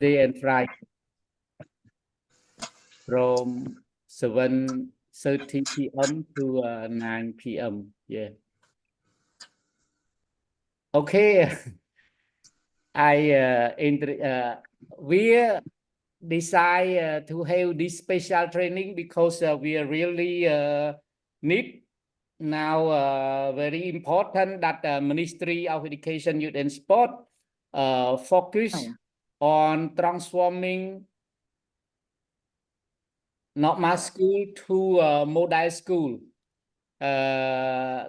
Thursday and Friday from 7:30 p.m. to 9 p.m. Yeah. Okay. We decide to have this special training because we really need now very important that Ministry of Education, Youth and Sport focus on transforming not my school to model school.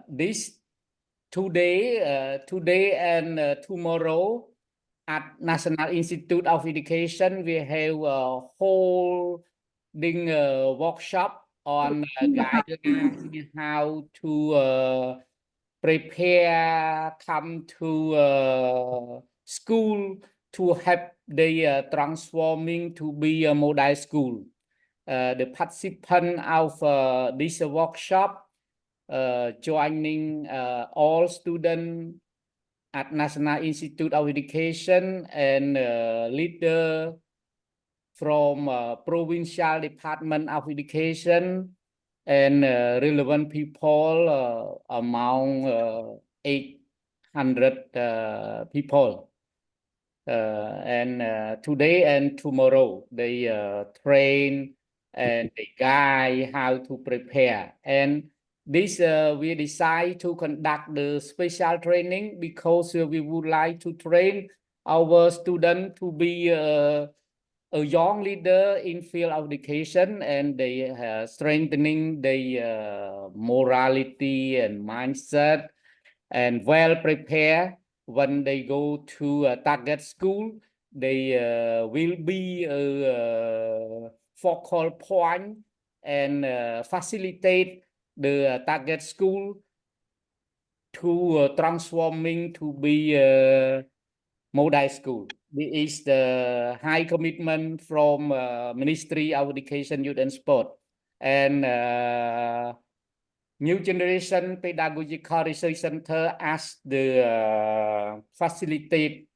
This today and tomorrow at National Institute of Education, we have a holding workshop on guideline how to prepare, come to school to help the transforming to be a model school. The participant of this workshop joining all students at National Institute of Education and leader from Provincial Department of Education and relevant people among 800 people. And today and tomorrow they train and they guide how to prepare. And this we decide to conduct the special training because we would like to train our students to be a young leader in field of education, and they strengthening the morality and mindset and well prepared when they go to a target school. They will be a focal point and facilitate the target school to transforming to be a model school. This is the high commitment from Ministry of Education, Youth and Sport. And New Generation Pedagogical Research Center as the facilitate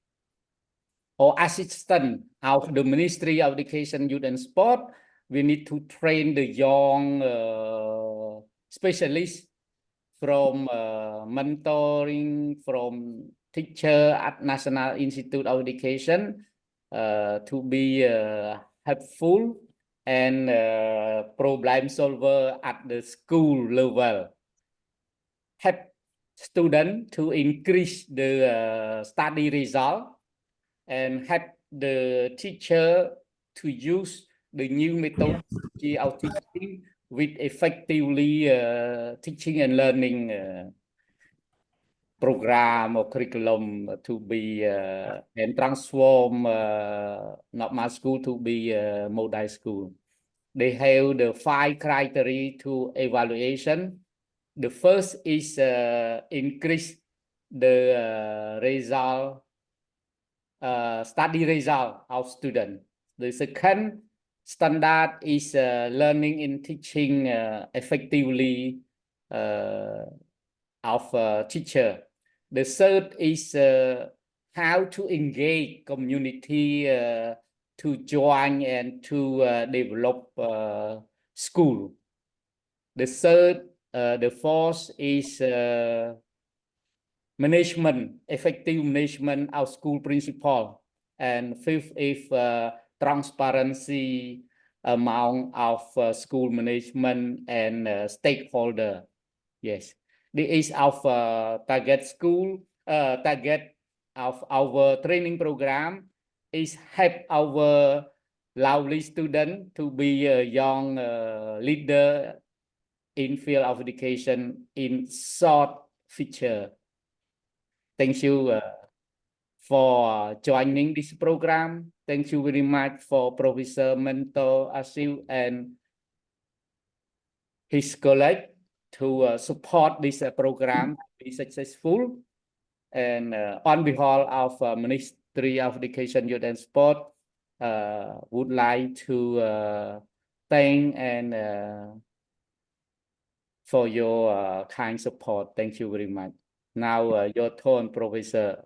or assistant of the Ministry of Education, Youth and Sport. We need to train the young specialists from mentoring, from teacher at National Institute of Education to be helpful and problem solver at the school level. Help students to increase the study result and help the teacher to use the new methodology of teaching with effectively teaching and learning program or curriculum to be and transform not my school to be a model school. They have the 5 criteria to evaluation. The first is increase the result, study result of student. The second standard is learning and teaching effectively of teacher. The third is how to engage community to join and to develop school. The fourth is management, effective management of school principal. And fifth is transparency among of school management and stakeholder. Yes, this is our target school, target of our training program is help our lovely student to be a young leader in field of education in short future. Thank you for joining this program. Thank you very much for Professor Mentor-Trainees and his colleague to support this program to be successful. And on behalf of Ministry of Education, Youth and Sport, would like to thank and for your kind support. Thank you very much. Now your turn, Professor.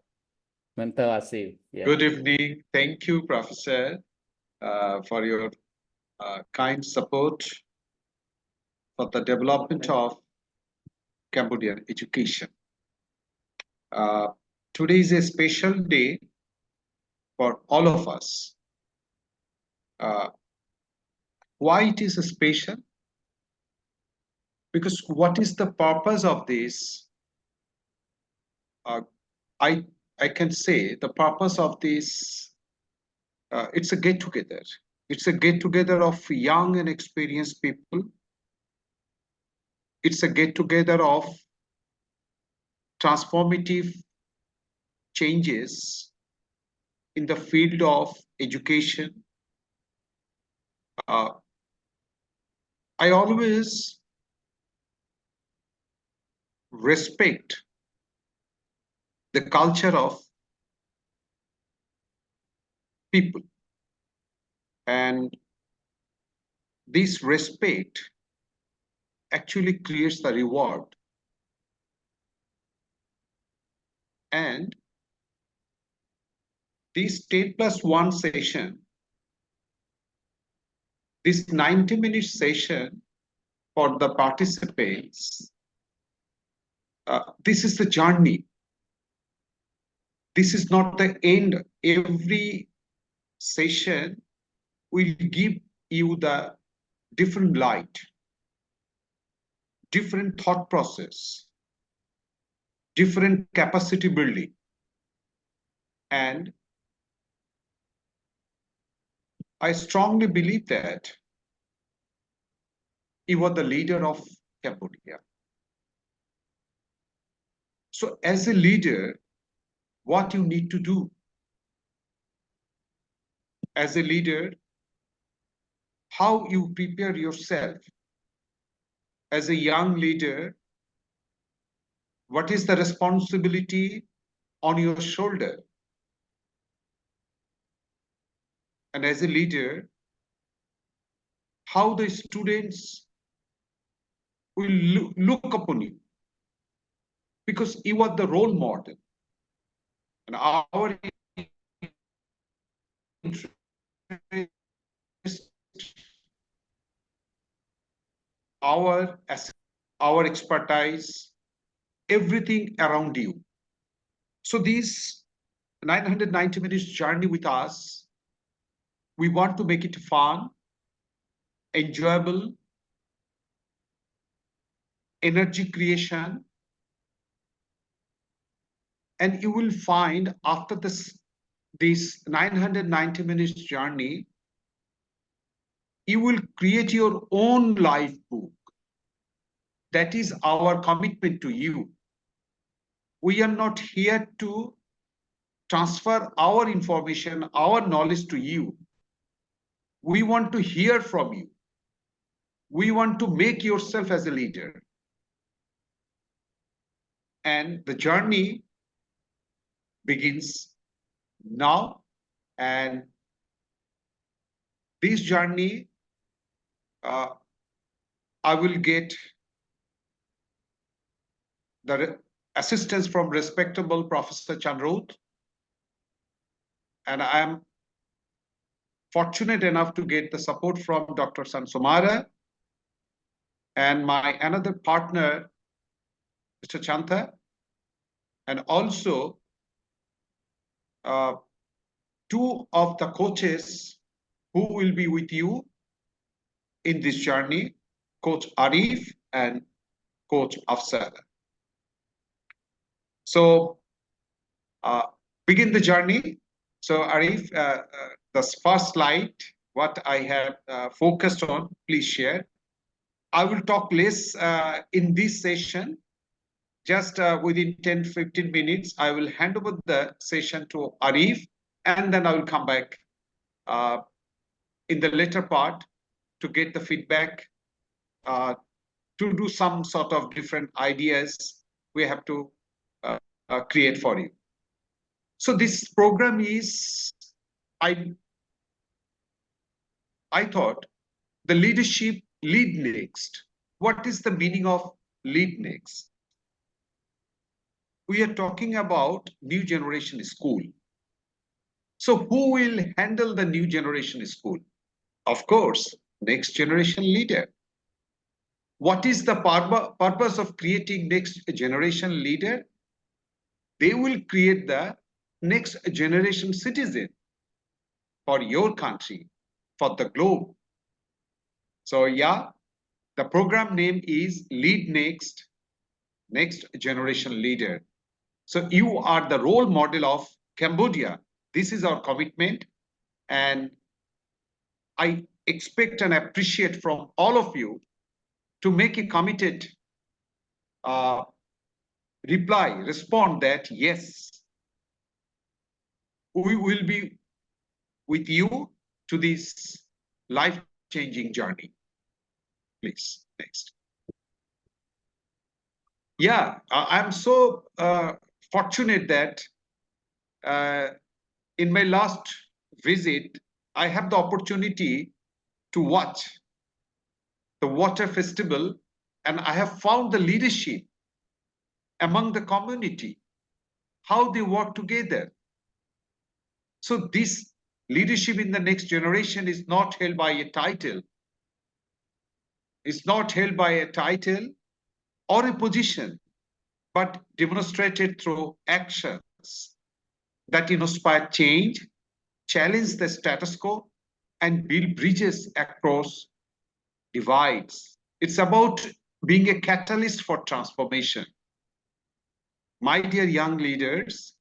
Mentor-trainees. Yeah. Good evening. Thank you, Professor, for your kind support for the development of Cambodian education. Today is a special day for all of us. Why it is a special? Because what is the purpose of this? I can say the purpose of this, it's a get-together. It's a get-together of young and experienced people. It's a get-together of transformative changes in the field of education. I always respect the culture of people, and this respect actually creates the reward. And this 10+1 session, this 90-minute session for the participants, this is the journey. This is not the end. Every session will give you the different light, different thought process, different capacity building. And I strongly believe that you are the leader of Cambodia. So as a leader, what you need to do? As a leader, how you prepare yourself? As a young leader, what is the responsibility on your shoulder? And as a leader, how the students will look upon you, because you are the role model. And our interest, our expertise, everything around you. So these 990 minutes journey with us, we want to make it fun, enjoyable, energy creation. And you will find after this 990 minutes journey, you will create your own life book. That is our commitment to you. We are not here to transfer our information, our knowledge to you. We want to hear from you. We want to make yourself as a leader. And the journey begins now. And this journey, I will get the assistance from respectable Professor Chandroth. And I am fortunate enough to get the support from Dr. Sansomara and my another partner, Mr. Chantha, and also two of the coaches who will be with you in this journey, Coach Arif and Coach Afsar. So begin the journey. So Arif, the first slide, what I have focused on, please share. I will talk less in this session. Just within 10-15 minutes, I will hand over the session to Arif, and then I will come back in the later part to get the feedback, to do some sort of different ideas we have to create for you. So this program is, I thought, the leadership LeadNext. What is the meaning of LeadNext? we are talking about new generation school. So who will handle the new generation school? Of course, next generation leader. What is the purpose of creating next generation leader? They will create the next generation citizen for your country, for the globe. So yeah, the program name is LeadNext, Next Generation Leader. So you are the role model of Cambodia. This is our commitment, and I expect and appreciate from all of you to make a committed respond that yes, we will be with you to this life-changing journey. Please, next. Yeah, I'm so fortunate that in my last visit, I have the opportunity to watch the water festival, and I have found the leadership among the community, how they work together. So this leadership in the next generation is not held by a title. It's not held by a title or a position, but demonstrated through actions that inspire change, challenge the status quo, and build bridges across divides. It's about being a catalyst for transformation. My dear young leaders,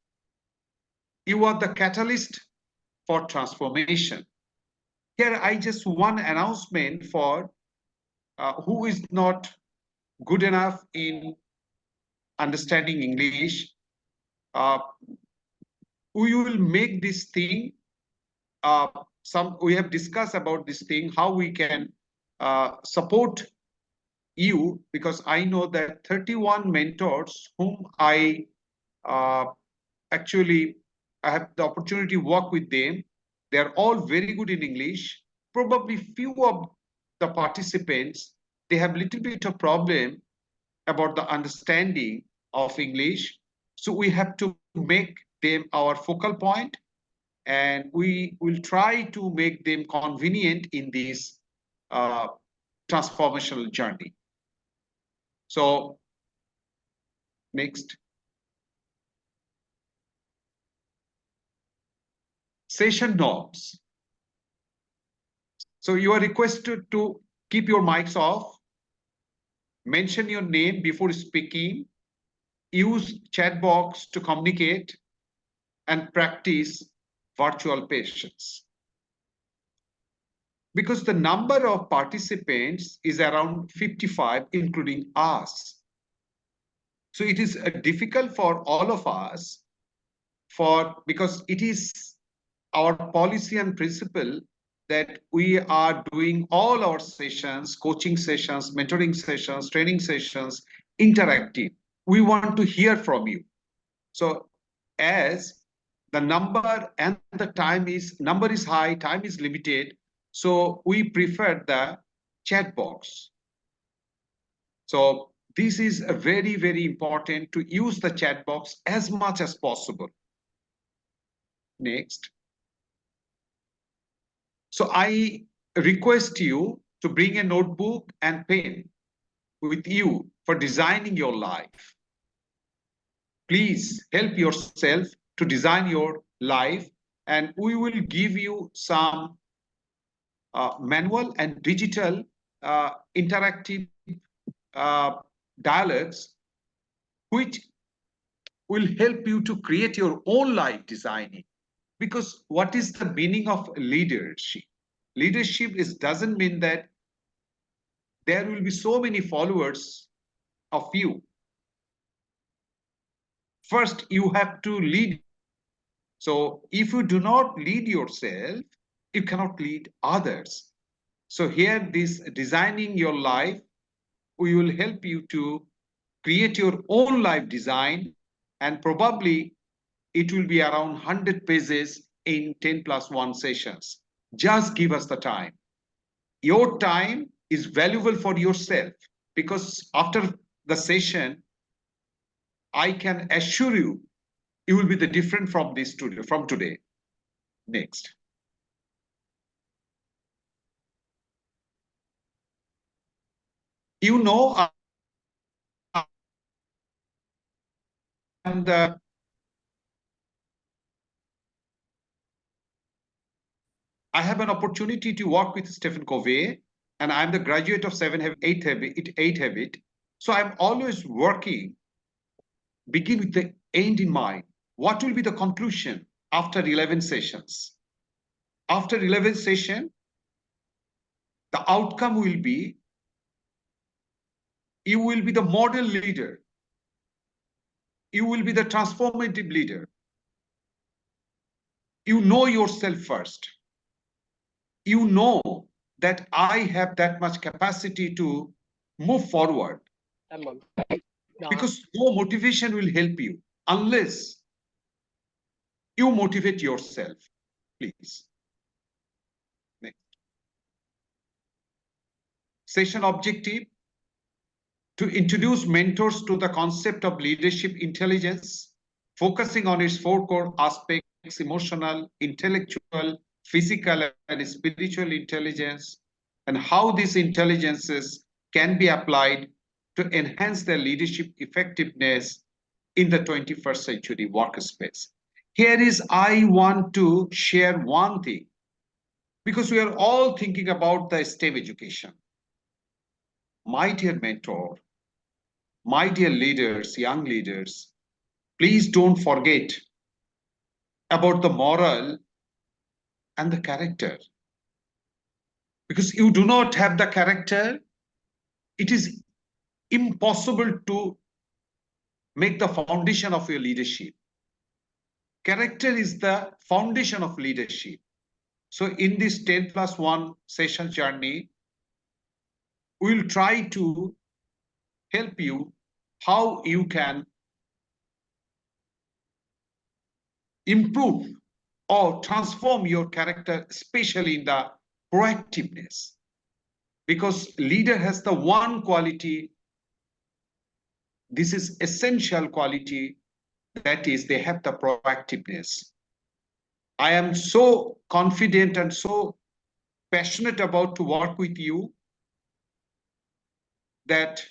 you are the catalyst for transformation. Here, I just one announcement for who is not good enough in understanding English. We will make this thing, we have discussed about this thing, how we can support you, because I know that 31 mentors whom I actually I have the opportunity to work with them. They're all very good in English. Probably few of the participants, they have little bit of problem about the understanding of English. So we have to make them our focal point, and we will try to make them convenient in this transformational journey. So next. Session norms. So you are requested to keep your mics off, mention your name before speaking, use chat box to communicate, and practice virtual patience. Because the number of participants is around 55, including us. So it is difficult for all of us because it is our policy and principle that we are doing all our sessions, coaching sessions, mentoring sessions, training sessions, interactive. We want to hear from you. So as the number and the number is high, time is limited, so we prefer the chat box. So this is a very, very important to use the chat box as much as possible. Next. So I request you to bring a notebook and pen with you for designing your life. Please help yourself to design your life, and we will give you some manual and digital interactive dialogues which will help you to create your own life designing. Because what is the meaning of leadership? Leadership doesn't mean that there will be so many followers of you. First, you have to lead. So if you do not lead yourself, you cannot lead others. So here, this designing your life, we will help you to create your own life design, and probably it will be around 100 pages in 10+1 sessions. Just give us the time. Your time is valuable for yourself, because after the session, I can assure you, you will be the different from this today, from today. Next. You know, and I have an opportunity to work with Stephen Covey, and I'm the graduate of 8 Habit. So I'm always working, begin with the end in mind. What will be the conclusion after 11 sessions? After 11 sessions, the outcome will be, you will be the model leader. You will be the transformative leader. You know yourself first. You know that I have that much capacity to move forward. Because no motivation will help you unless you motivate yourself. Please. Next. Session objective: to introduce mentors to the concept of leadership intelligence, focusing on its 4 core aspects: emotional, intellectual, physical, and spiritual intelligence, and how these intelligences can be applied to enhance their leadership effectiveness in the 21st century workspace. Here is, I want to share one thing, because we are all thinking about the STEM education. My dear mentor, my dear leaders, young leaders, please don't forget about the moral and the character. Because you do not have the character, it is impossible to make the foundation of your leadership. Character is the foundation of leadership. So in this 10+1 session journey, we'll try to help you how you can improve or transform your character, especially in the proactiveness. Because leader has the one quality, this is essential quality, that is they have the proactiveness. I am so confident and so passionate about to work with you that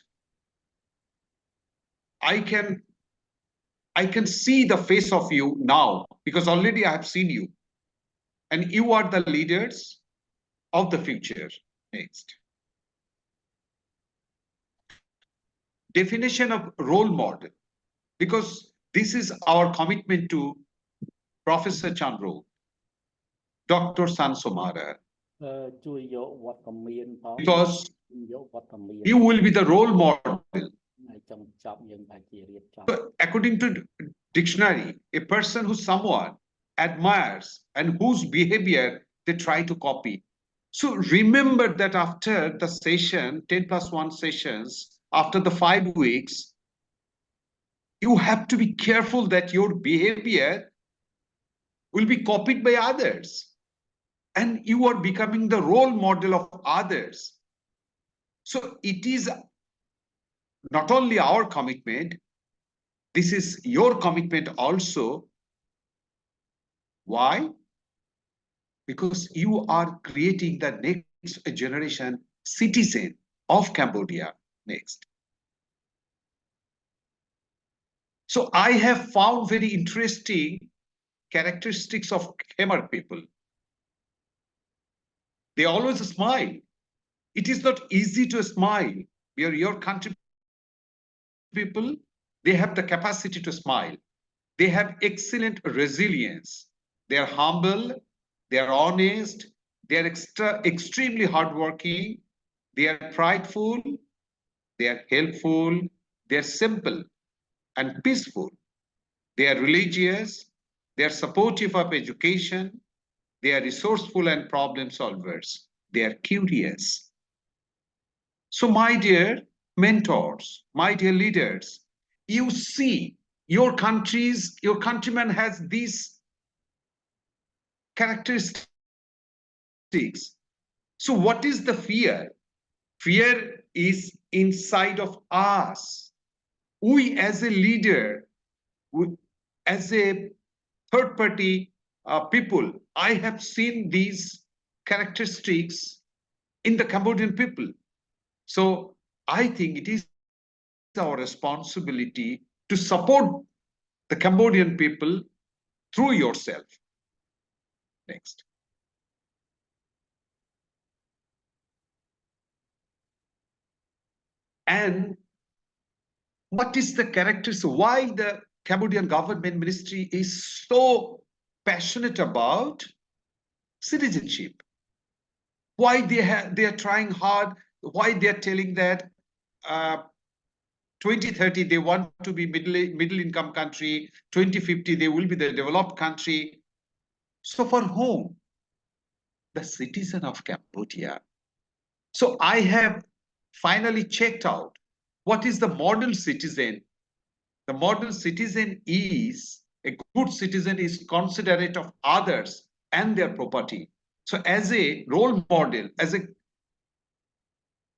I can see the face of you now, because already I have seen you. And you are the leaders of the future. Next. Definition of role model, because this is our commitment to Professor Chandro, Dr. Sansomara, because you will be the role model. According to dictionary, a person who someone admires and whose behavior they try to copy. So remember that after the session, 10+1 sessions, after the 5 weeks, you have to be careful that your behavior will be copied by others. And you are becoming the role model of others. So it is not only our commitment, this is your commitment also. Why? Because you are creating the next generation citizen of Cambodia. Next. So I have found very interesting characteristics of Khmer people. They always smile. It is not easy to smile. Your country people, they have the capacity to smile. They have excellent resilience. They are humble, they are honest, they are extremely hardworking, they are prideful, they are helpful, they are simple and peaceful. They are religious, they are supportive of education, they are resourceful and problem solvers, they are curious. So my dear mentors, my dear leaders, you see your countrymen has these characteristics. So what is the fear? Fear is inside of us. we as a leader, as a third party people, I have seen these characteristics in the Cambodian people. So I think it is our responsibility to support the Cambodian people through yourself. Next. And what is the characteristics? Why the Cambodian government ministry is so passionate about citizenship? Why they are trying hard? Why they are telling that 2030 they want to be middle income country, 2050 they will be the developed country. So for whom? The citizen of Cambodia. So I have finally checked out what is the model citizen. The model citizen is, a good citizen is considerate of others and their property. So as a role model, as a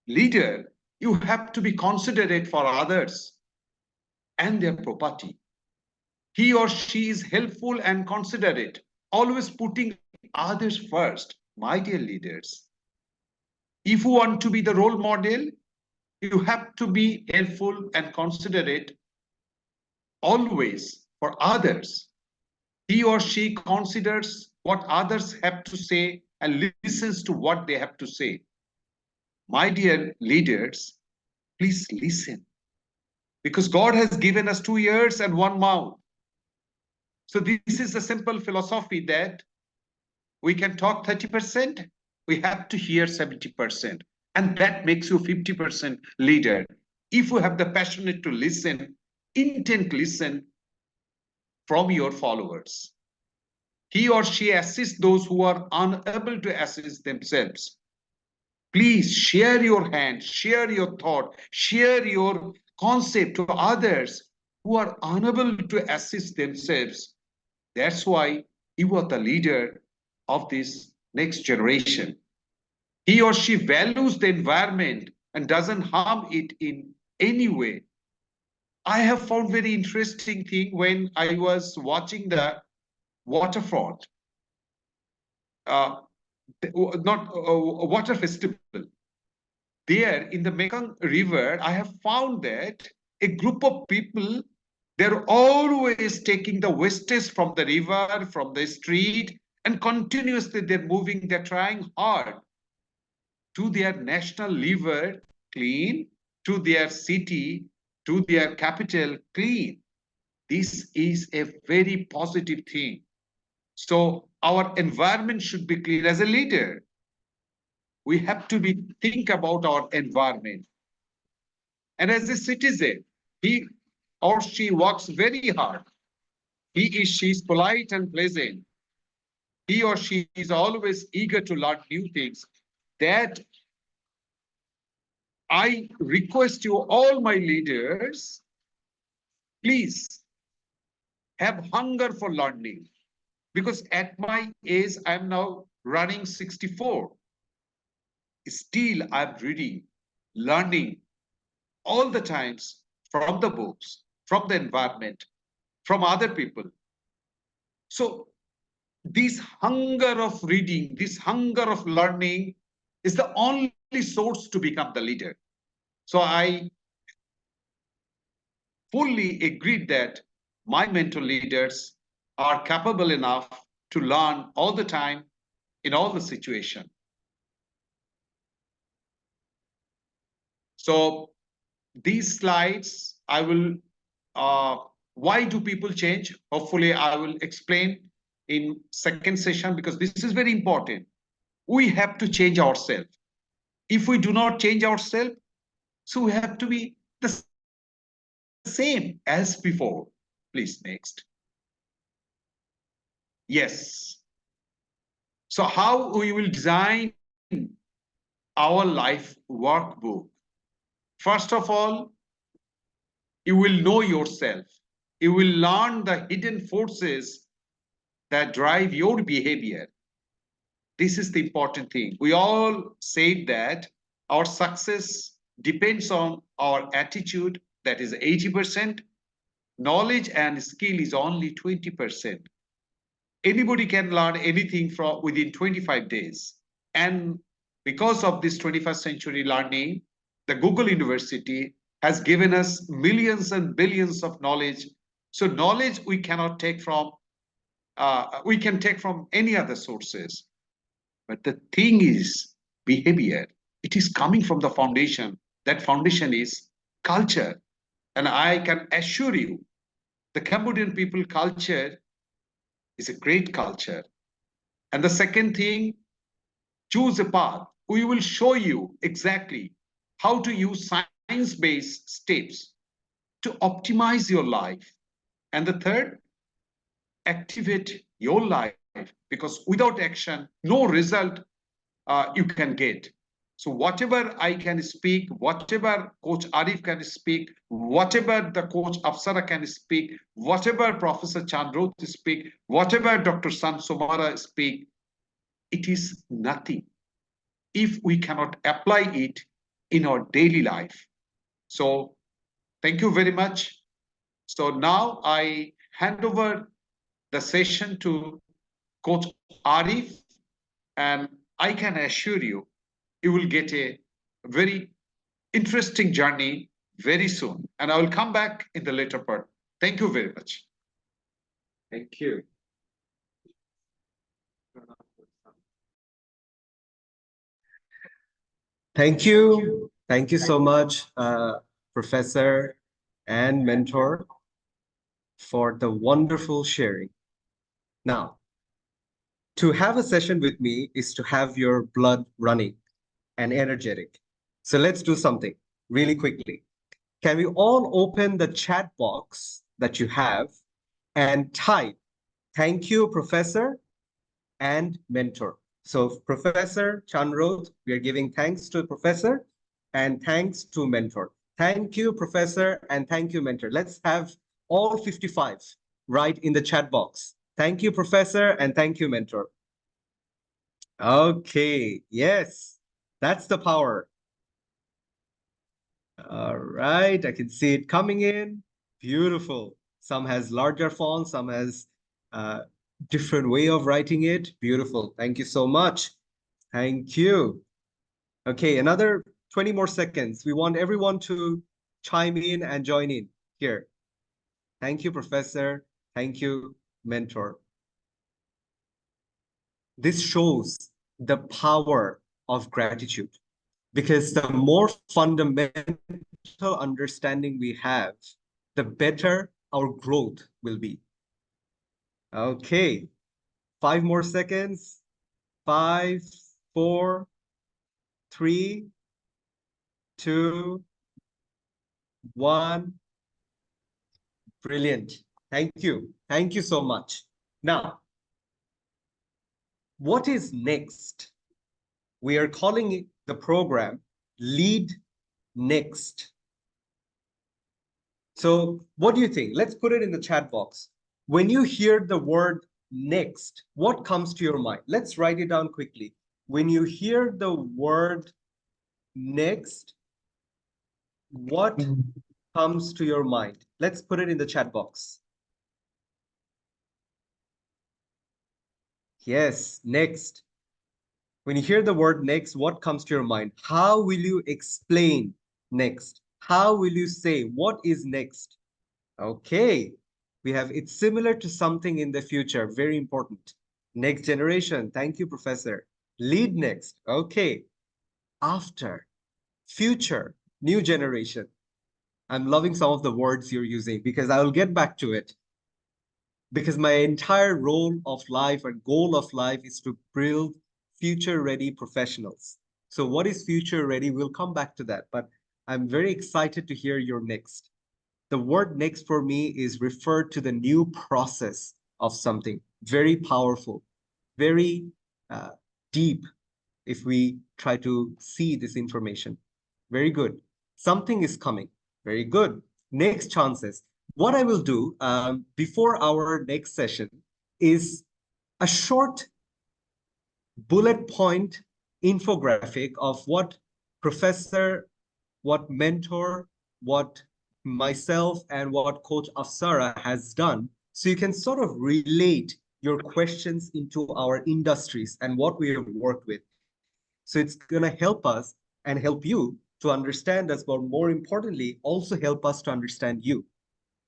leader, you have to be considerate for others and their property. He or she is helpful and considerate, always putting others first. My dear leaders, if you want to be the role model, you have to be helpful and considerate always for others. He or she considers what others have to say and listens to what they have to say. My dear leaders, please listen. Because God has given us 2 ears and 1 mouth. So this is a simple philosophy that we can talk 30%, we have to hear 70%. And that makes you 50% leader. If you have the passion to listen, intent listen from your followers. He or she assists those who are unable to assist themselves. Please share your hand, share your thought, share your concept to others who are unable to assist themselves. That's why you are the leader of this next generation. He or she values the environment and doesn't harm it in any way. I have found very interesting thing when I was watching the waterfront, water festival. There in the Mekong River, I have found that a group of people, they're always taking the wastage from the river, from the street, and continuously they're moving, they're trying hard to their national river clean, to their city, to their capital clean. This is a very positive thing. So our environment should be clean. As a leader, we have to think about our environment. And as a citizen, he or she works very hard. She is polite and pleasant. He or she is always eager to learn new things. That I request you, all my leaders, please have hunger for learning. Because at my age, I'm now running 64. Still, I'm reading, learning all the times from the books, from the environment, from other people. So this hunger of reading, this hunger of learning is the only source to become the leader. So I fully agree that my mentor leaders are capable enough to learn all the time in all the situation. So these slides, I will, why do people change? Hopefully I will explain in second session, because this is very important. We have to change ourselves. If we do not change ourselves, so we have to be the same as before. Please, next. Yes. So how we will design our life workbook? First of all, you will know yourself. You will learn the hidden forces that drive your behavior. This is the important thing. We all said that our success depends on our attitude that is 80%. Knowledge and skill is only 20%. Anybody can learn anything from within 25 days. And because of this 21st century learning, the Google University has given us millions and billions of knowledge. So knowledge we cannot take from, we can take from any other sources. But the thing is behavior. It is coming from the foundation. That foundation is culture. And I can assure you, the Cambodian people culture is a great culture. And the second thing, choose a path. We will show you exactly how to use science-based steps to optimize your life. And the third, activate your life, because without action, no result you can get. So whatever I can speak, whatever Coach Arif can speak, whatever the Coach Afsara can speak, whatever Professor Chandrot speak, whatever Dr. San Somara speak, it is nothing if we cannot apply it in our daily life. So thank you very much. So now I hand over the session to Coach Arif, and I can assure you, you will get a very interesting journey very soon. And I will come back in the later part. Thank you very much. Thank you. Thank you. Thank you so much, Professor and Mentor, for the wonderful sharing. Now, to have a session with me is to have your blood running and energetic. So let's do something really quickly. Can we all open the chat box that you have and type, "Thank you, Professor and Mentor." So Professor Chandrot, we are giving thanks to Professor and thanks to Mentor. Thank you, Professor, and thank you, Mentor. Let's have all 55 write in the chat box. Thank you, Professor, and thank you, Mentor. Okay, yes, that's the power. All right, I can see it coming in. Beautiful. Some has larger font, some has different way of writing it. Beautiful. Thank you so much. Thank you. Okay, another 20 more seconds. We want everyone to chime in and join in here. Thank you, Professor. Thank you, Mentor. This shows the power of gratitude, because the more fundamental understanding we have, the better our growth will be. Okay, 5 more seconds. 5, 4, 3, 2, 1. Brilliant. Thank you. Thank you so much. Now, what is next? We are calling it the program LeadNext. So what do you think? Let's put it in the chat box. When you hear the word next, what comes to your mind? Let's write it down quickly. When you hear the word next, what comes to your mind? Let's put it in the chat box. Yes, next. When you hear the word next, what comes to your mind? How will you explain next? How will you say what is next? Okay, we have it's similar to something in the future. Very important. Next generation. Thank you, Professor. LeadNext. Okay. After. Future. New generation. I'm loving some of the words you're using because I will get back to it. Because my entire role of life and goal of life is to build future-ready professionals. So what is future-ready? We'll come back to that. But I'm very excited to hear your next. The word next for me is referred to the new process of something. Very powerful, very deep if we try to see this information. Very good. Something is coming. Very good. Next chances. What I will do before our next session is a short bullet point infographic of what Professor, what Mentor, what myself and what Coach Afsara has done, so you can sort of relate your questions into our industries and what we have worked with. So it's going to help us and help you to understand us, but more importantly, also help us to understand you.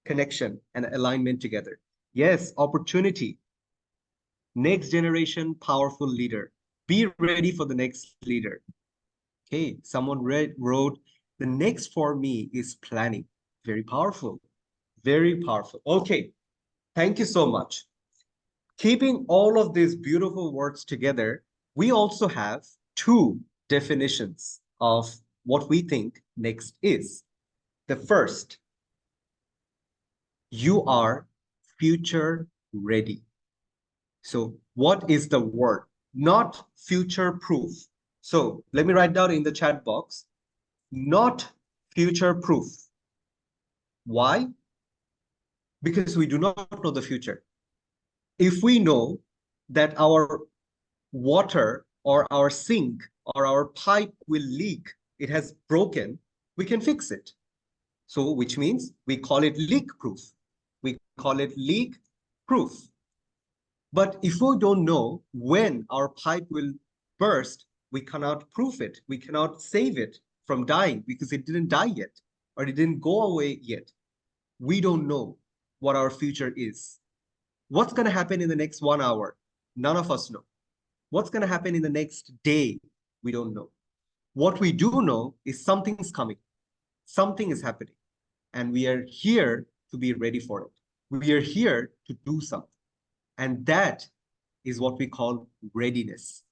Connection and alignment together. Yes, opportunity. Next generation powerful leader. Be ready for the next leader. Okay, someone wrote, the next for me is planning. Very powerful. Very powerful. Okay, thank you so much. Keeping all of these beautiful words together, we also have two definitions of what we think next is. The first, you are future ready. So what is the word? Not future proof. So let me write down in the chat box, not future proof. Why? Because we do not know the future. If we know that our water or our sink or our pipe will leak, it has broken, we can fix it. So which means we call it leak proof. We call it leak proof. But if we don't know when our pipe will burst, we cannot proof it. We cannot save it from dying because it didn't die yet or it didn't go away yet. We don't know what our future is. What's going to happen in the next 1 hour? None of us know. What's going to happen in the next day? We don't know. What we do know is something's coming. Something is happening. And we are here to be ready for it. We are here to do something. And that is what we call readiness.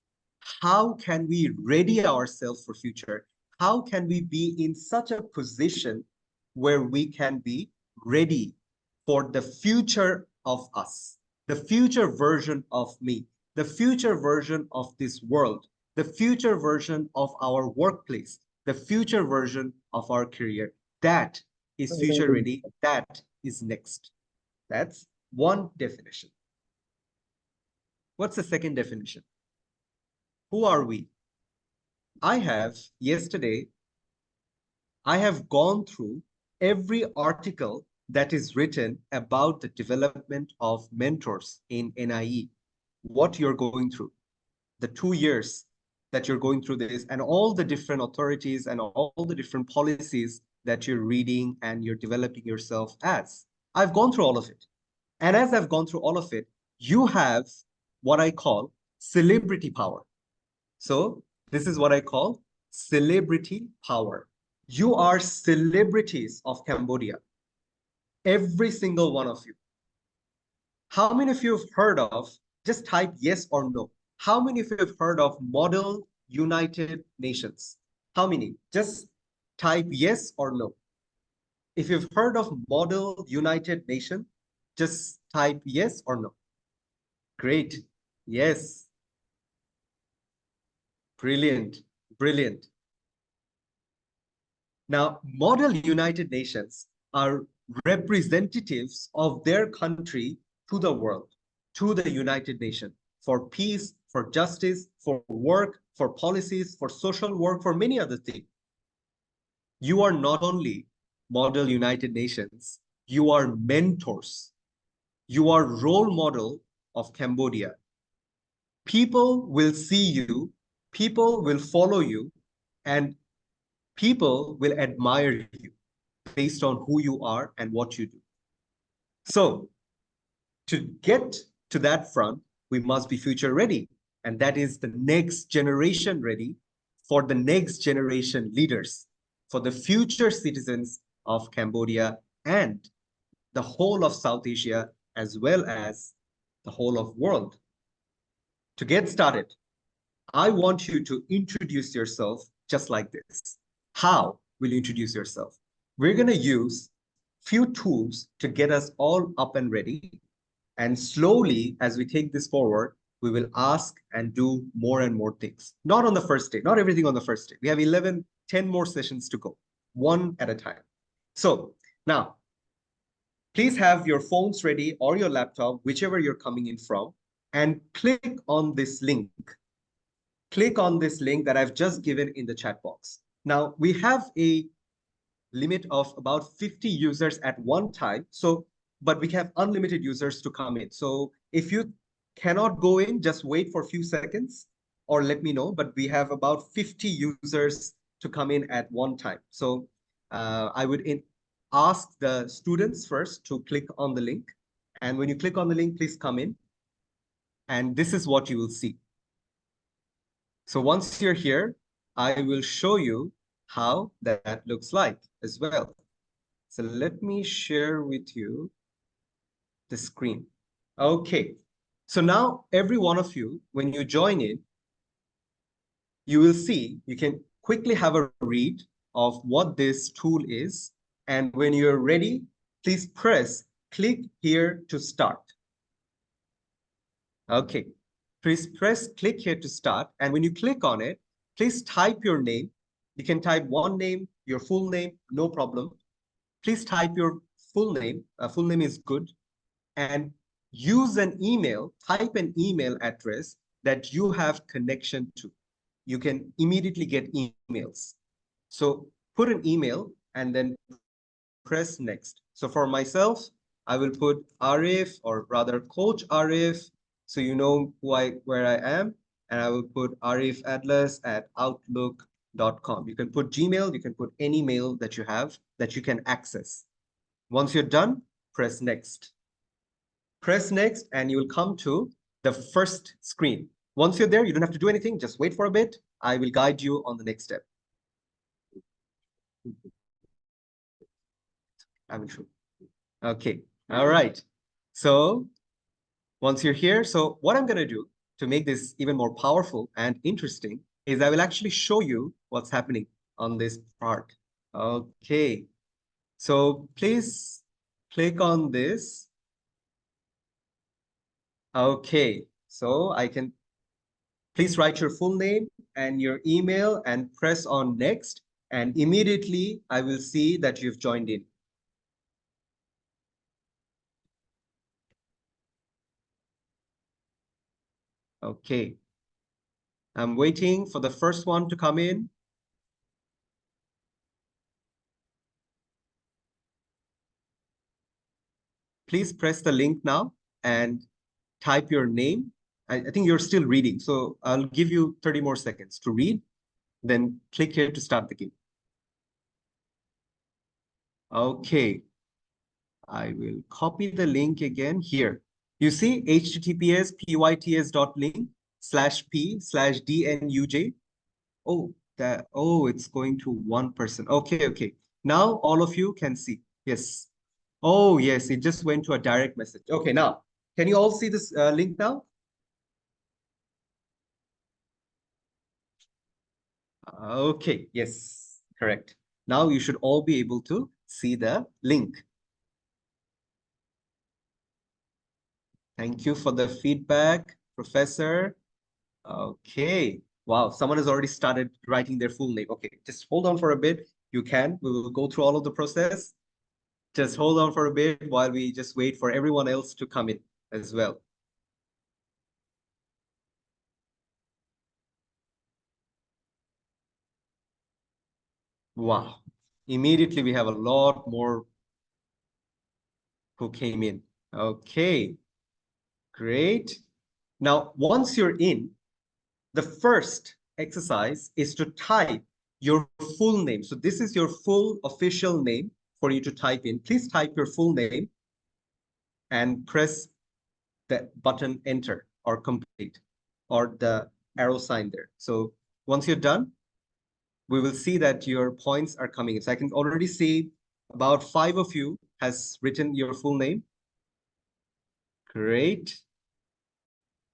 How can we ready ourselves for future? How can we be in such a position where we can be ready for the future of us, the future version of me, the future version of this world, the future version of our workplace, the future version of our career? That is future ready. That is next. That's one definition. What's the second definition? Who are we? Yesterday, I have gone through every article that is written about the development of mentors in NIE, what you're going through, the 2 years that you're going through this, and all the different authorities and all the different policies that you're reading and you're developing yourself as. I've gone through all of it. And as I've gone through all of it, you have what I call celebrity power. So this is what I call celebrity power. You are celebrities of Cambodia. Every single one of you. How many of you have heard of, just type yes or no. How many of you have heard of Model United Nations? How many? Just type yes or no. If you've heard of Model United Nations, just type yes or no. Great. Yes. Brilliant. Brilliant. Now, Model United Nations are representatives of their country to the world, to the United Nations, for peace, for justice, for work, for policies, for social work, for many other things. You are not only Model United Nations, you are mentors. You are role model of Cambodia. People will see you, people will follow you, and people will admire you based on who you are and what you do. So to get to that front, we must be future ready. And that is the next generation ready for the next generation leaders, for the future citizens of Cambodia and the whole of South Asia, as well as the whole of world. To get started, I want you to introduce yourself just like this. How will you introduce yourself? We're going to use few tools to get us all up and ready. And slowly, as we take this forward, we will ask and do more and more things. Not on the first day, not everything on the first day. We have 10 more sessions to go, one at a time. So now, please have your phones ready or your laptop, whichever you're coming in from, and click on this link. Click on this link that I've just given in the chat box. Now, we have a limit of about 50 users at one time. So, but we have unlimited users to come in. So if you cannot go in, just wait for a few seconds or let me know. But we have about 50 users to come in at one time. So I would ask the students first to click on the link. And when you click on the link, please come in. And this is what you will see. So once you're here, I will show you how that looks like as well. So let me share with you the screen. Okay. So now every one of you, when you join in, you will see, you can quickly have a read of what this tool is. And when you're ready, please click here to start. Okay. Please click here to start. And when you click on it, please type your name. You can type one name, your full name, no problem. Please type your full name. Full name is good. And use an email, type an email address that you have connection to. You can immediately get emails. So put an email and then press next. So for myself, I will put Arif, or rather Coach Arif, so you know where I am, and I will put arifatlas@outlook.com. You can put Gmail, you can put any mail that you have that you can access. Once you're done, press next. Press next, and you will come to the first screen. Once you're there, you don't have to do anything. Just wait for a bit. I will guide you on the next step. I will show. Okay. All right. So once you're here, so what I'm going to do to make this even more powerful and interesting is I will actually show you what's happening on this part. Okay. So please click on this. Okay. So I can, please write your full name and your email and press on next. And immediately I will see that you've joined in. Okay. I'm waiting for the first one to come in. Please press the link now and type your name. I think you're still reading, so I'll give you 30 more seconds to read, then click here to start the game. Okay. I will copy the link again here. You see https:/p/d/nuj. Oh, it's going to one person. Okay. Now all of you can see. Yes. Oh, yes, it just went to a direct message. Okay, now, can you all see this link now? Okay, yes, correct. Now you should all be able to see the link. Thank you for the feedback, Professor. Okay. Wow, someone has already started writing their full name. Okay, just hold on for a bit. You can. We will go through all of the process. Just hold on for a bit while we just wait for everyone else to come in as well. Wow. Immediately we have a lot more who came in. Okay. Great. Now, once you're in, the first exercise is to type your full name. So this is your full official name for you to type in. Please type your full name and press the button enter or complete or the arrow sign there. So once you're done, we will see that your points are coming in. So I can already see about 5 of you has written your full name. Great.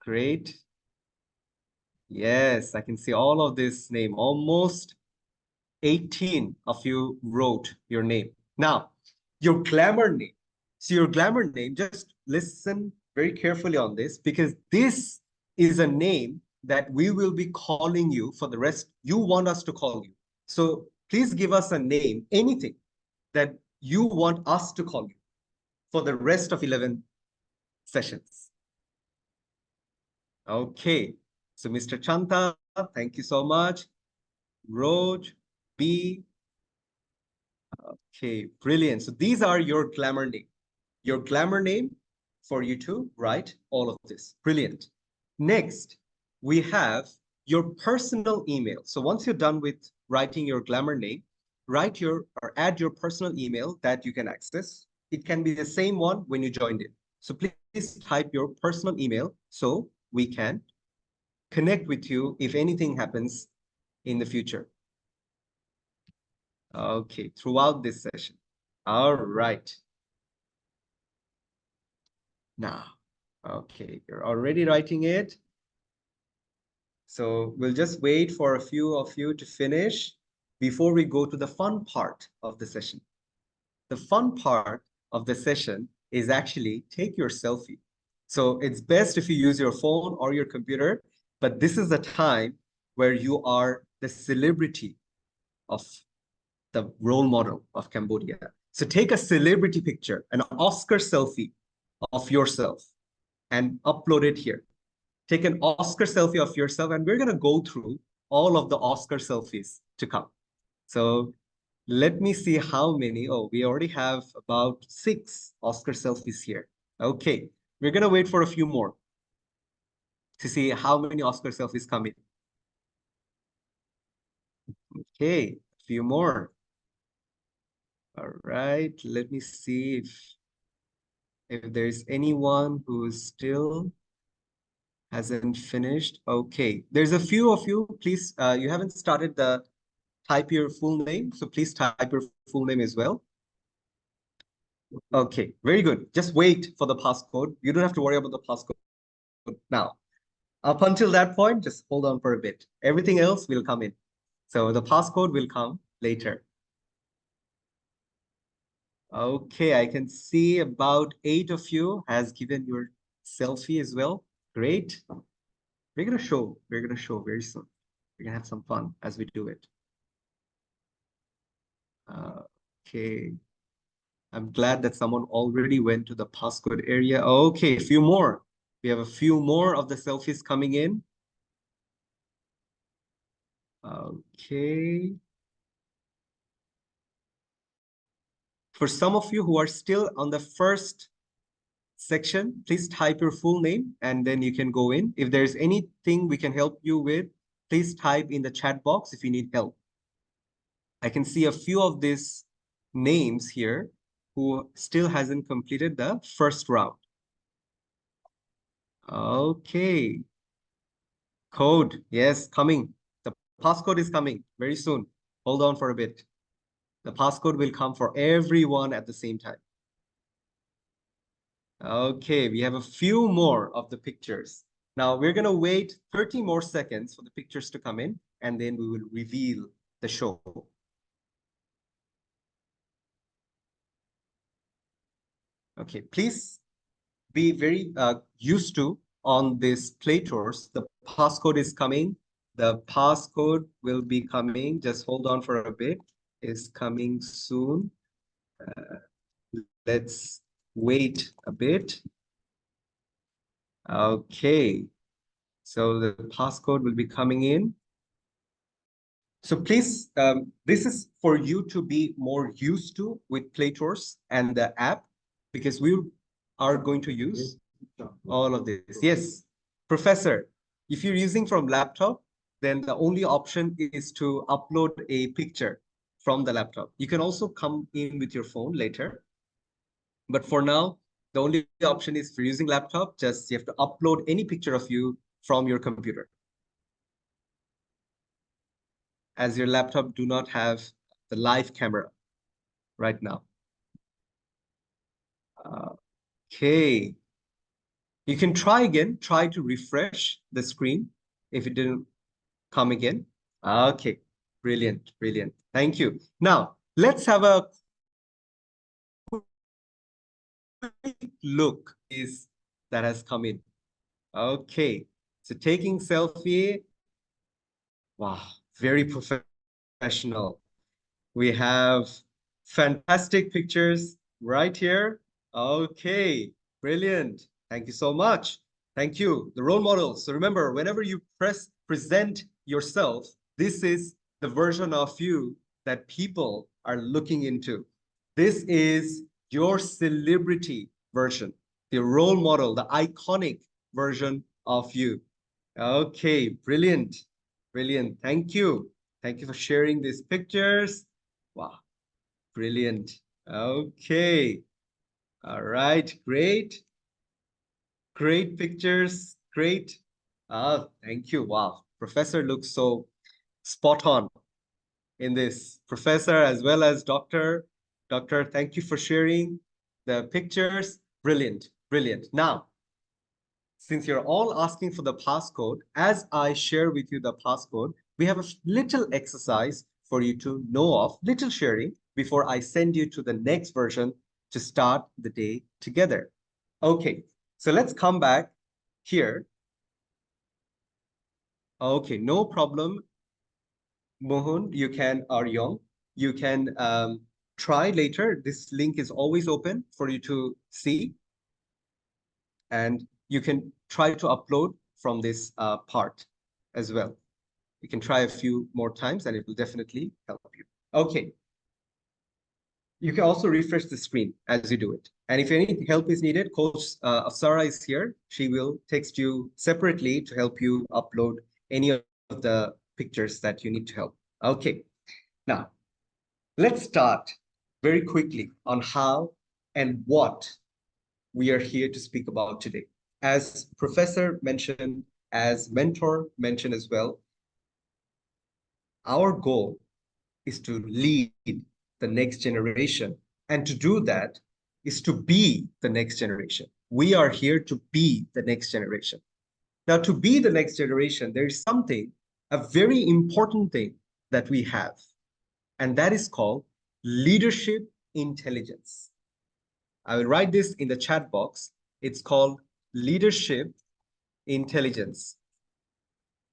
Great. Yes, I can see all of this name. Almost 18 of you wrote your name. Now, your glamour name. So your glamour name, just listen very carefully on this, because this is a name that we will be calling you for the rest. You want us to call you. So please give us a name, anything that you want us to call you for the rest of 11 sessions. Okay. So Mr. Chanta, thank you so much. Roj, B, Okay, brilliant. So these are your glamour name. Your glamour name for you to write all of this. Brilliant. Next, we have your personal email. So once you're done with writing your glamour name, write your or add your personal email that you can access. It can be the same one when you joined in. So please type your personal email so we can connect with you if anything happens in the future. Okay, throughout this session. All right. Now, okay, you're already writing it. So we'll just wait for a few of you to finish before we go to the fun part of the session. The fun part of the session is actually take your selfie. So it's best if you use your phone or your computer, but this is the time where you are the celebrity of the role model of Cambodia. So take a celebrity picture, an Oscar selfie of yourself and upload it here. Take an Oscar selfie of yourself, and we're going to go through all of the Oscar selfies to come. So let me see how many. Oh, we already have about 6 Oscar selfies here. Okay, we're going to wait for a few more to see how many Oscar selfies come in. Okay, a few more. All right, let me see if there's anyone who's still hasn't finished. Okay, there's a few of you. Please, you haven't started the type your full name, so please type your full name as well. Okay, very good. Just wait for the passcode. You don't have to worry about the passcode now. Up until that point, just hold on for a bit. Everything else will come in. So the passcode will come later. Okay, I can see about 8 of you has given your selfie as well. Great. We're gonna show very soon. We're gonna have some fun as we do it. Okay. I'm glad that someone already went to the passcode area. Okay, a few more. We have a few more of the selfies coming in. Okay. For some of you who are still on the first section, please type your full name and then you can go in. If there's anything we can help you with, please type in the chat box if you need help. I can see a few of these names here who still hasn't completed the first round. Okay. Code, yes, coming. The passcode is coming very soon. Hold on for a bit. The passcode will come for everyone at the same time. Okay, we have a few more of the pictures. Now we're going to wait 30 more seconds for the pictures to come in, and then we will reveal the show. Okay, please be very used to on this play tours. The passcode is coming. The passcode will be coming. Just hold on for a bit. Is coming soon. Let's wait a bit. Okay. So the passcode will be coming in. So please, this is for you to be more used to with play tours and the app, because we are going to use all of this. Yes, Professor, if you're using from laptop, then the only option is to upload a picture from the laptop. You can also come in with your phone later. But for now, the only option is for using laptop, just you have to upload any picture of you from your computer, as your laptop do not have the live camera right now. Okay. You can try again, try to refresh the screen if it didn't come again. Okay, brilliant, brilliant. Thank you. Now, let's have a quick look that has come in. Okay, so taking selfie. Wow, very professional. We have fantastic pictures right here. Okay, brilliant. Thank you so much. Thank you. The role models. So remember, whenever you present yourself, this is the version of you that people are looking into. This is your celebrity version, the role model, the iconic version of you. Okay, brilliant. Brilliant. Thank you. Thank you for sharing these pictures. Wow, brilliant. Okay. All right, great. Great pictures. Great. Thank you. Wow. Professor looks so spot on in this. Professor as well as doctor. Doctor, thank you for sharing the pictures. Brilliant. Brilliant. Now, since you're all asking for the passcode, as I share with you the passcode, we have a little exercise for you to know of, little sharing, before I send you to the next version to start the day together. Okay, so let's come back here. Okay, no problem. Mohun, you can, or Yong, you can try later. This link is always open for you to see. And you can try to upload from this part as well. You can try a few more times and it will definitely help you. Okay. You can also refresh the screen as you do it. And if any help is needed, Coach Afsara is here. She will text you separately to help you upload any of the pictures that you need to help. Okay. Now, let's start very quickly on how and what we are here to speak about today. As Professor mentioned, as Mentor mentioned as well, our goal is to lead the next generation. And to do that is to be the next generation. We are here to be the next generation. Now, to be the next generation, there is something, a very important thing that we have, and that is called leadership intelligence. I will write this in the chat box. It's called leadership intelligence.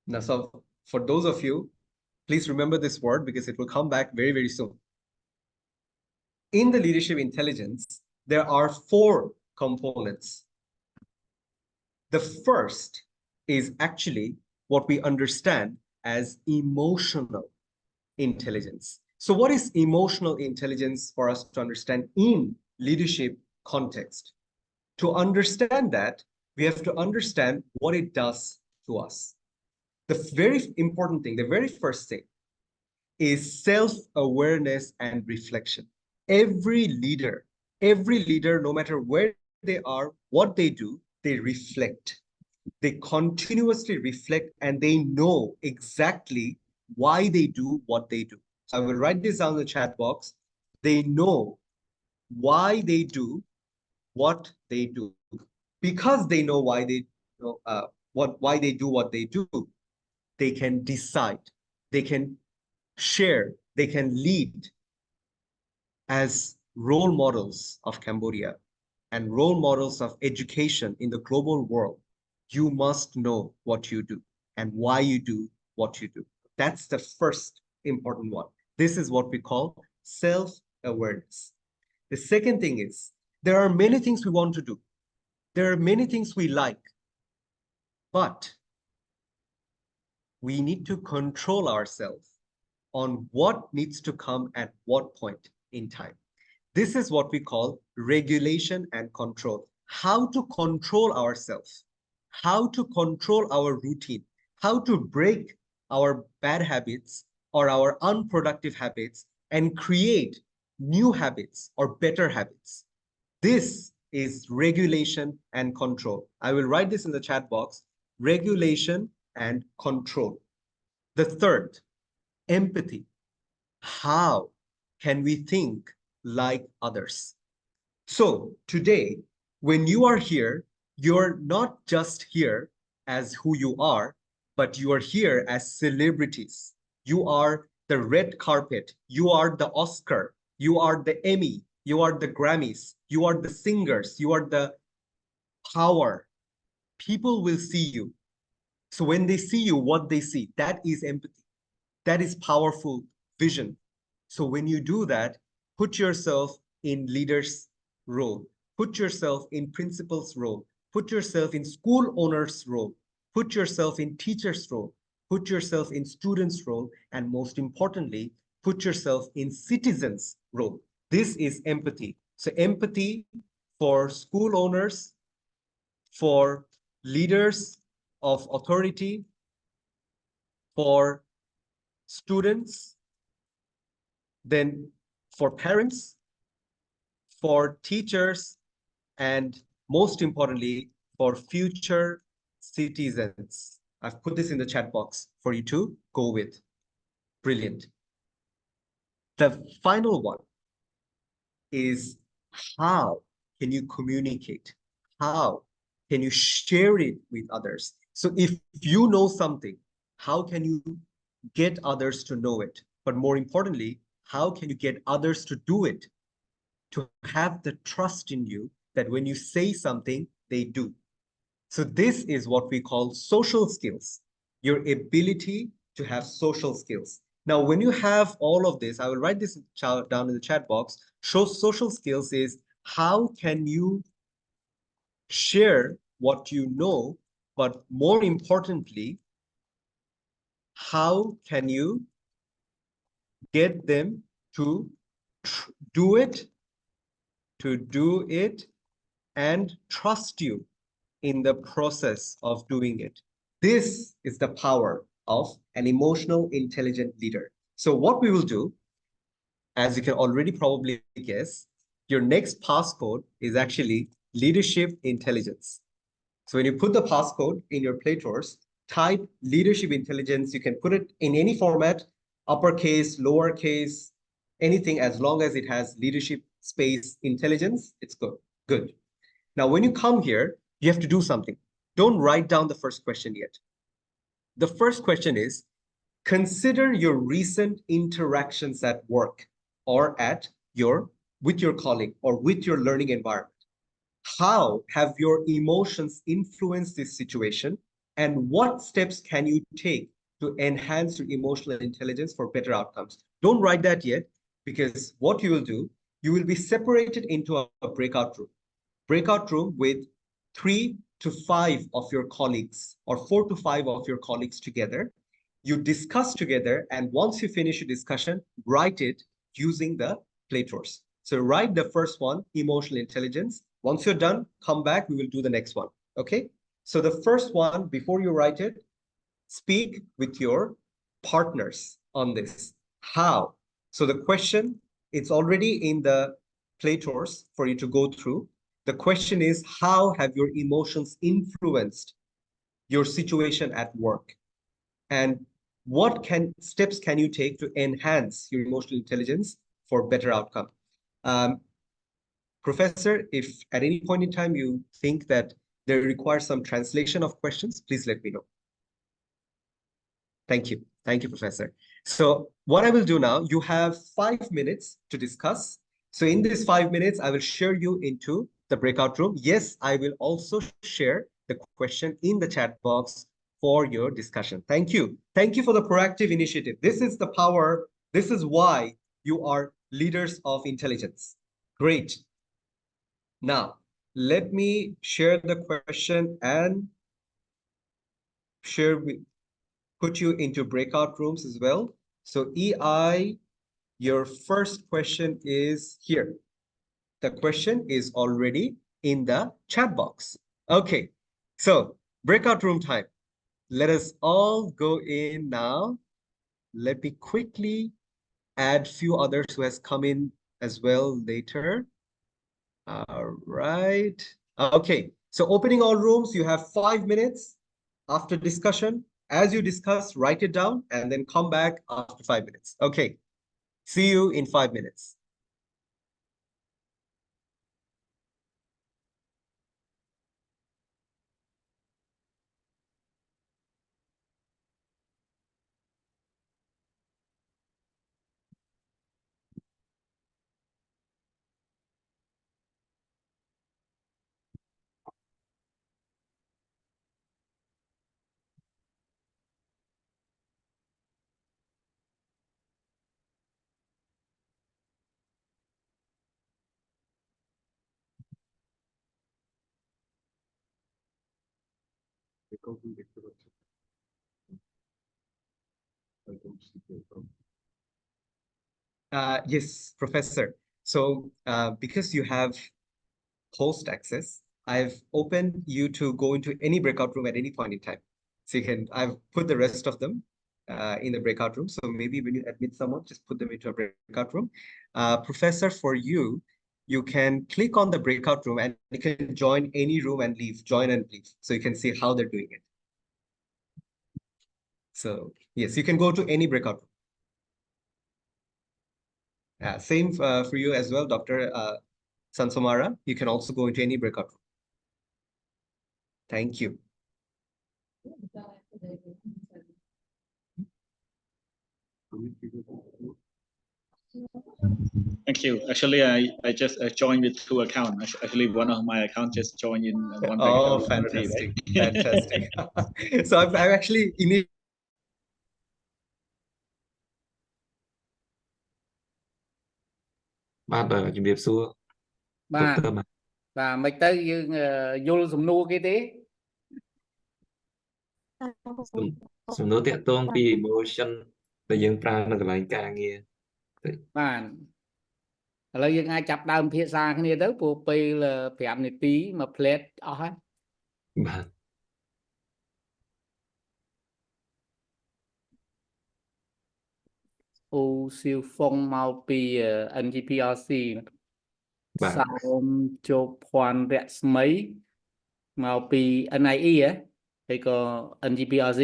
Now, so for those of you, please remember this word because it will come back very, very soon. In the leadership intelligence, there are 4 components. The first is actually what we understand as emotional intelligence. So what is emotional intelligence for us to understand in leadership context? To understand that, we have to understand what it does to us. The very important thing, the very first thing, is self-awareness and reflection. Every leader, no matter where they are, what they do, they reflect. They continuously reflect and they know exactly why they do what they do. So I will write this down in the chat box. They know why they do what they do. Because they know why they why they do what they do, they can decide, they can share, they can lead as role models of Cambodia and role models of education in the global world. You must know what you do and why you do what you do. That's the first important one. This is what we call self-awareness. The second thing is, there are many things we want to do. There are many things we like, but we need to control ourselves on what needs to come at what point in time. This is what we call regulation and control. How to control ourselves, how to control our routine, how to break our bad habits or our unproductive habits and create new habits or better habits. This is regulation and control. I will write this in the chat box, regulation and control. The third, empathy. How can we think like others? So today, when you are here, you're not just here as who you are, but you are here as celebrities. You are the red carpet. You are the Oscar. You are the Emmy. You are the Grammys. You are the singers. You are the power. People will see you. So when they see you, what they see, that is empathy. That is powerful vision. So when you do that, put yourself in leader's role. Put yourself in principal's role. Put yourself in school owner's role. Put yourself in teacher's role. Put yourself in student's role. And most importantly, put yourself in citizens' role. This is empathy. So empathy for school owners, for leaders of authority, for students, then for parents, for teachers, and most importantly, for future citizens. I've put this in the chat box for you to go with. Brilliant. The final one is how can you communicate? How can you share it with others? So if you know something, how can you get others to know it? But more importantly, how can you get others to do it? To have the trust in you that when you say something, they do. So this is what we call social skills, your ability to have social skills. Now, when you have all of this, I will write this down in the chat box. Show social skills is how can you share what you know, but more importantly, how can you get them to do it, and trust you in the process of doing it. This is the power of an emotional, intelligent leader. So what we will do, as you can already probably guess, your next passcode is actually leadership intelligence. So when you put the passcode in your Playtours, type leadership intelligence. You can put it in any format, uppercase, lowercase, anything, as long as it has leadership space intelligence, it's good. Good. Now, when you come here, you have to do something. Don't write down the first question yet. The first question is, consider your recent interactions at work or with your colleague or with your learning environment. How have your emotions influenced this situation? And what steps can you take to enhance your emotional intelligence for better outcomes? Don't write that yet, because what you will do, you will be separated into a breakout room with 3 to 5 of your colleagues or 4 to 5 of your colleagues together. You discuss together, and once you finish your discussion, write it using the Playtours. So write the first one, emotional intelligence. Once you're done, come back, we will do the next one, okay? So the first one, before you write it, speak with your partners on this. How? So the question, it's already in the Playtours for you to go through. The question is, how have your emotions influenced your situation at work? And what steps can you take to enhance your emotional intelligence for better outcome? Professor, if at any point in time you think that there requires some translation of questions, please let me know. Thank you. Thank you, Professor. So what I will do now, you have 5 minutes to discuss. So in these 5 minutes, I will share you into the breakout room. Yes, I will also share the question in the chat box for your discussion. Thank you. Thank you for the proactive initiative. This is the power. This is why you are leaders of intelligence. Great. Now, let me share the question and put you into breakout rooms as well. So EI, your first question is here. The question is already in the chat box. Okay, so breakout room time. Let us all go in now. Let me quickly add few others who has come in as well later. All right. Okay, so opening all rooms, you have 5 minutes after discussion. As you discuss, write it down and then come back after 5 minutes. Okay, see you in 5 minutes. Yes, Professor. So because you have host access, I've opened you to go into any breakout room at any point in time. So I've put the rest of them in the breakout room. So maybe when you admit someone, just put them into a breakout room. Professor, for you, you can click on the breakout room and you can join any room and leave, join and leave. So you can see how they're doing it. So yes, you can go to any breakout room. Same for you as well, Dr. Sansomara. You can also go into any breakout room. Thank you. Thank you. Actually, I just joined with 2 accounts. Actually, one of my accounts just joined in one Oh, breakout already, fantastic. right? Fantastic. So I've actually initially បាទជំរាបសួរ បាទ Dr. បាទ បាទមិនទៅយើងយល់សំណួរគេទេ សំណួរតាក់ទងពី emotion ដែលយើងប្រើនៅកន្លែងការងារ បាទឥឡូវយើងអាចចាប់ដើមភាសាគ្នាទៅព្រោះពេល5នាទីមួយផ្លែតអស់ហើយ បាទ អូស៊ីវហ្វុងមកពី NGPRC បាទ សោមជោភ័ណ្ឌរស្មីមកពី NIE ហើយក៏ NGPRC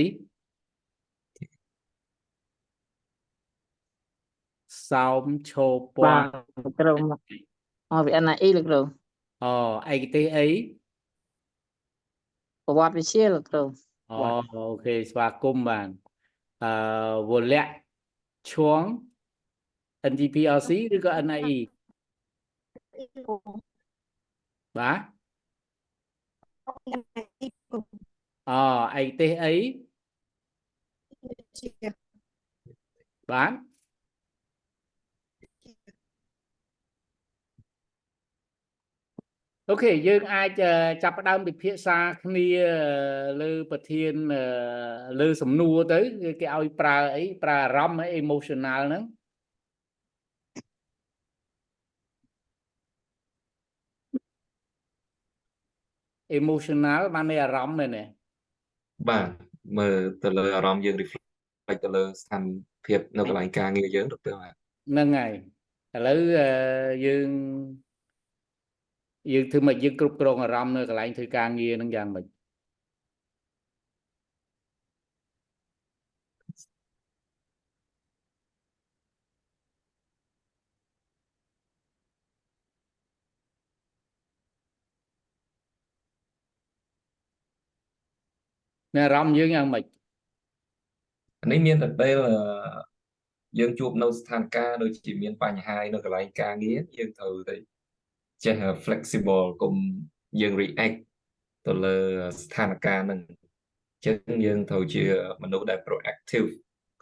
សោមឈោភ័ណ្ឌ គ្រូមកពី NIE លោកគ្រូ អូឯកទេសអី ប្រវត្តិវិទ្យាលោកគ្រូ អូអូខេស្វាគមន៍បាទវលៈឈួង NGPRC ឬក៏ NIE បាទអូឯកទេសអីបាទអូខេយើងអាចចាប់ផ្ដើមពិភាក្សាគ្នាលើប្រធានលើសំណួរទៅគេឲ្យប្រើអីប្រើអារម្មណ៍ emotional ហ្នឹង emotional បានន័យអារម្មណ៍មែនទេ បាទមើលទៅលើអារម្មណ៍យើង reflect ទៅលើស្ថានភាពនៅកន្លែងការងារយើង Dr. បាទ ហ្នឹងហើយឥឡូវយើងធ្វើម៉េចយើងគ្រប់គ្រងអារម្មណ៍នៅកន្លែងធ្វើការងារហ្នឹងយ៉ាងម៉េច អារម្មណ៍យើងយ៉ាងម៉េច នេះមានតែពេលយើងជួបនៅស្ថានភាពដូចជាមានបញ្ហានៅកន្លែងការងារយើងត្រូវតែចេះ flexible កុំយើង react ទៅលើស្ថានភាពហ្នឹងអញ្ចឹងយើងត្រូវជាមនុស្សដែល proactive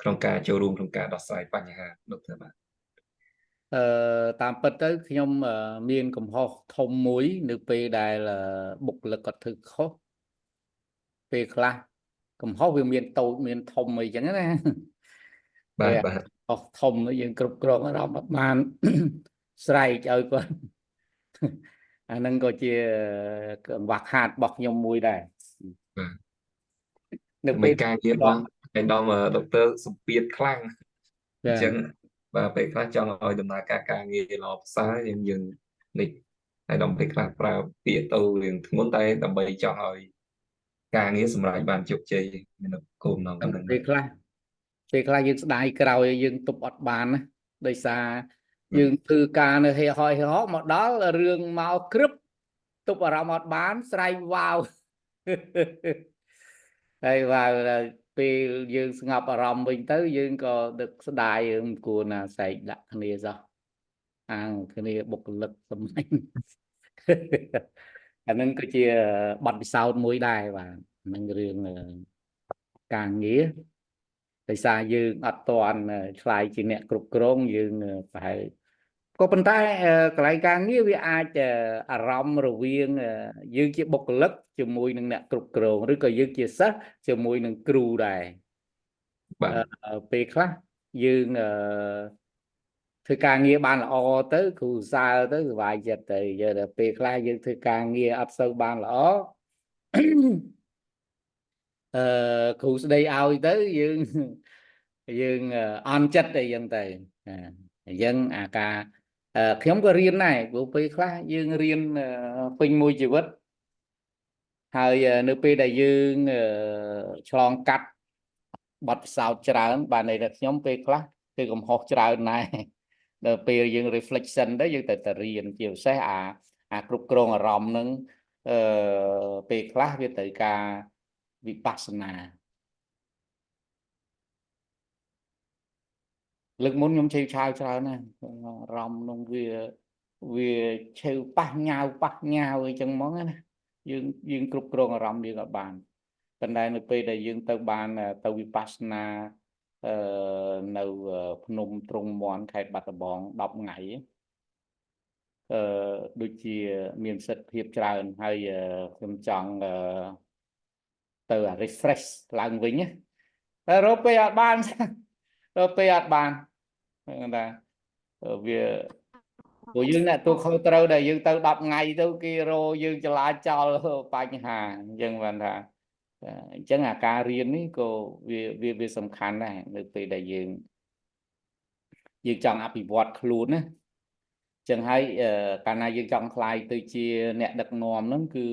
ក្នុងការចូលរួមក្នុងការដោះស្រាយបញ្ហា Dr. បាទ តាមពិតទៅខ្ញុំមានកំហុសធំមួយនៅពេលដែលបុគ្គលិកគាត់ធ្វើខុសពេលខ្លះកំហុសវាមានតូចមានធំអីចឹងណា បាទបាទ អស់ធំយើងគ្រប់គ្រងអារម្មណ៍អត់បាន ស្រែកឲ្យគាត់ អាហ្នឹងក៏ជាកង្វះខាតរបស់ខ្ញុំមួយដែរ បាទ នៅពេល ការងាររបស់ឯកឧត្តម Dr. សម្ពាធខ្លាំងអញ្ចឹងបាទពេលខ្លះចង់ឲ្យដំណើរការងារល្អប្រសើរយើងនេះហើយដល់ពេលខ្លះប្រើពាក្យទៅរឿងធ្ងន់តែដើម្បីចង់ឲ្យការងារសម្រេចបានជោគជ័យនៅគោលបំណងហ្នឹង ពេលខ្លះយើងស្ដាយក្រោយយើងទប់អត់បានណាដោយសារយើងធ្វើការនៅហេហយហោមកដល់រឿងមកក្រឹបទប់អារម្មណ៍អត់បានស្រែកវ៉ាវ ហើយពេលយើងស្ងប់អារម្មណ៍វិញទៅយើងក៏ដឹកស្ដាយមិនគួរណាសែកដាក់គ្នាសោះអាងគ្នាបុគ្គលិកសម្លាញ់ អានឹងក៏ជាបទពិសោធន៍មួយដែរបាទនឹងរឿងការងារដោយសារយើងអត់ទាន់ឆ្លើយជាអ្នកគ្រប់គ្រងយើងប្រហែលក៏ប៉ុន្តែកន្លែងការងារវាអាចអារម្មណ៍រវាងយើងជាបុគ្គលិកជាមួយនឹងអ្នកគ្រប់គ្រងឬក៏យើងជាសិស្សជាមួយនឹងគ្រូដែរ ពេលខ្លះយើងធ្វើ ធ្វើការងារបានល្អទៅគ្រូសើទៅសុបាយចិត្តទៅយកតែពេលខ្លះយើងធ្វើការងារអត់សូវបានល្អគ្រូស្ដីឲ្យទៅយើងអន់ចិត្តអីចឹងទៅអញ្ចឹងអាការខ្ញុំក៏រៀនដែរព្រោះពេលខ្លះយើងរៀនពេញមួយជីវិតហើយនៅពេលដែលយើងឆ្លងកាត់បទពិសោធន៍ច្រើនបានន័យថាខ្ញុំពេលខ្លះគឺកំហុសច្រើនដែរដល់ពេលយើង reflection ទៅយើងទៅរៀនជាពិសេសអាគ្រប់គ្រងអារម្មណ៍ហ្នឹងពេលខ្លះវាត្រូវការវិបស្សនាលើកមុនខ្ញុំឆេវឆាវច្រើនណាស់អារម្មណ៍នោះវាឆេវប៉ះញ៉ាវអីចឹងហ្មងណាយើងគ្រប់គ្រងអារម្មណ៍យើងអត់បានប៉ុន្តែនៅពេលដែលយើងទៅបានទៅវិបស្សនានៅភ្នំទ្រង់មន់ខេត្តបាត់ដំបង10ថ្ងៃដូចជាមានសិទ្ធិភាពច្រើនហើយខ្ញុំចង់ទៅ refresh ឡើងវិញណាតែរកពេលអត់បានរកពេលអត់បានថាវាព្រោះយើងអ្នកទូខុសត្រូវដែលយើងទៅ10ថ្ងៃទៅគេរកយើងចលាចលបញ្ហាអញ្ចឹងបានថាអញ្ចឹងអាការរៀននេះក៏វាសំខាន់ដែរនៅពេលដែលយើងចង់អភិវឌ្ឍខ្លួនណាចឹងហើយកាលណាយើងចង់ខ្លាយទៅជាអ្នកដឹកនាំហ្នឹងគឺ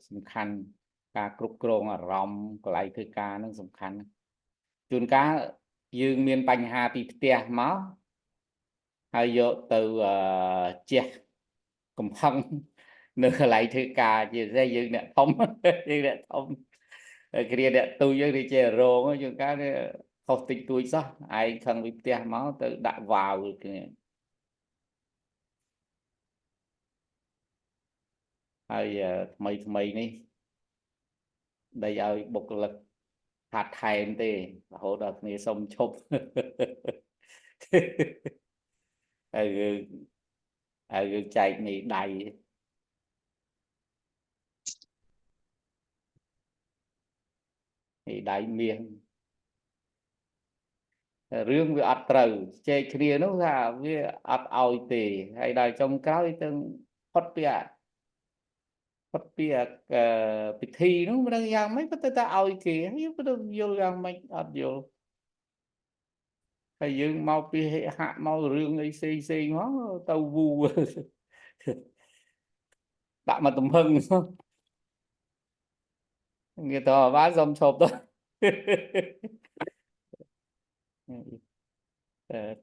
សំខាន់ការគ្រប់គ្រងអារម្មណ៍កន្លែងធ្វើការហ្នឹងសំខាន់ជួនកាលយើងមានបញ្ហាពីផ្ទះមកហើយយកទៅជះកំផឹងនៅកន្លែងធ្វើការជាពិសេសយើងអ្នកធំគ្រាអ្នកទូយើងទៅជារងជួនកាលខុសតិចតួចសោះឯងខឹងពីផ្ទះមកទៅដាក់វ៉ាវគ្នាហើយថ្មីនេះដីឲ្យបុគ្គលិកហាត់ថែមទេរហូតដល់គ្នាសុំឈប់ហើយយើងចែកនេះដៃមាសរឿងវាអត់ត្រូវជែកគ្នានោះថាវាអត់ឲ្យទេហើយដល់ចុងក្រោយទៅផុតពីពិធីនោះមិនដឹងយ៉ាងម៉េចទៅតែឲ្យគេយើងមិនដឹងយល់យ៉ាងម៉េចអត់យល់ហើយយើងមកពីហាក់មករឿងអីផ្សេងមកទៅវូដាក់មកទំហឹងគេតបានសុំឈប់ទៅ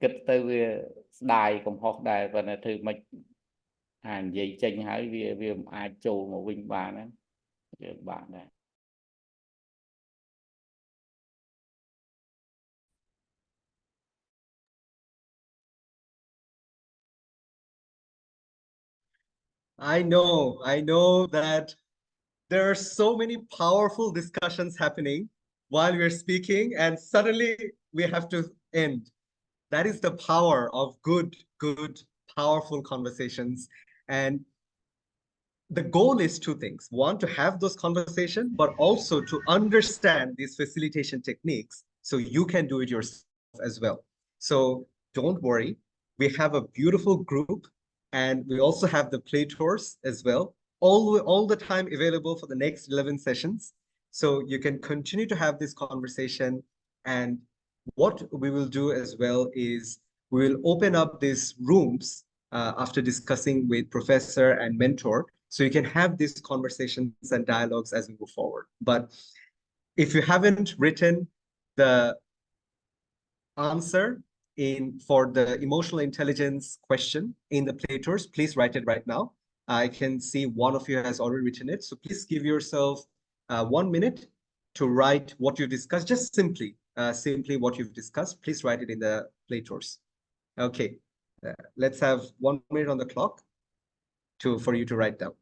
គិតទៅវាស្ដាយកំហុសដែរប៉ុន្តែធ្វើមិននិយាយចេញហើយវាមិនអាចចូលមកវិញបានណាយើងបានដែរI know that there are so many powerful discussions happening while we're speaking, and suddenly we have to end. That is the power of good, powerful conversations. And the goal is two things. One, to have those conversations, but also to understand these facilitation techniques so you can do it yourself as well. So don't worry. We have a beautiful group, and we also have the play tours as well, all the time available for the next 11 sessions. So you can continue to have this conversation. And what we will do as well is we will open up these rooms after discussing with professor and mentor, so you can have these conversations and dialogues as we move forward. But if you haven't written the answer for the emotional intelligence question in the play tours, please write it right now. I can see one of you has already written it. So please give yourself 1 minute to write what you discussed, just simply what you've discussed. Please write it in the play tours. Okay, let's have 1 minute on the clock for you to write down.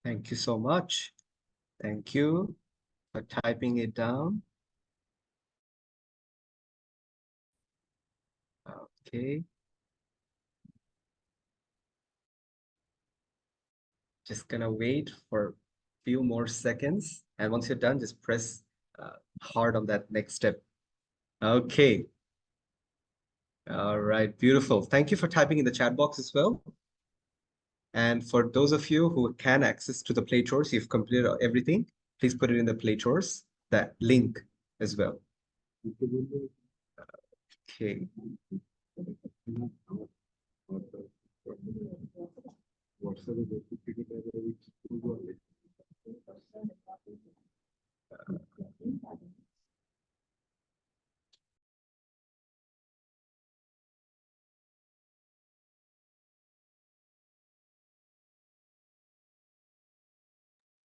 Thank you so much. Thank you for typing it down. Okay. Just gonna wait for a few more seconds. And once you're done, just press hard on that next step. Okay. All right, beautiful. Thank you for typing in the chat box as well. And for those of you who can access to the play chores, you've completed everything, please put it in the play chores, that link as well. Okay.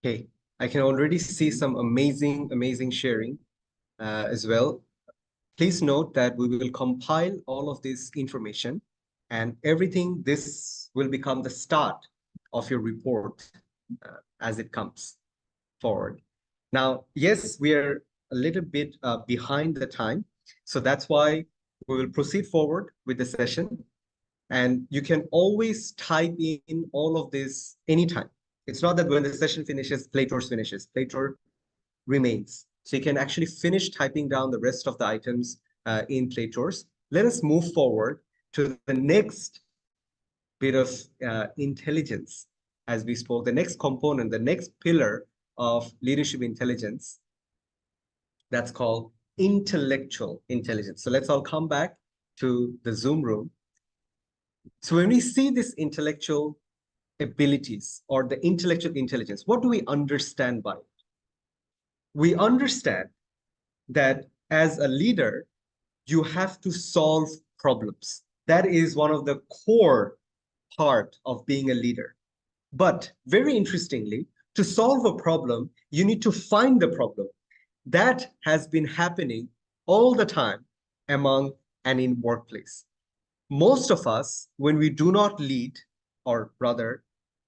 Okay, I can already see some amazing sharing as well. Please note that we will compile all of this information and everything. This will become the start of your report as it comes forward. Now, yes, we are a little bit behind the time. So that's why we will proceed forward with the session. And you can always type in all of this anytime. It's not that when the session finishes, play chores finishes. Play chore remains. So you can actually finish typing down the rest of the items in play chores. Let us move forward to the next bit of intelligence. As we spoke, the next component, the next pillar of leadership intelligence, that's called intellectual intelligence. So let's all come back to the Zoom room. So when we see this intellectual abilities or the intellectual intelligence, what do we understand by it? We understand that as a leader, you have to solve problems. That is one of the core part of being a leader. But very interestingly, to solve a problem, you need to find the problem. That has been happening all the time among and in workplace. Most of us, when we do not lead, or rather,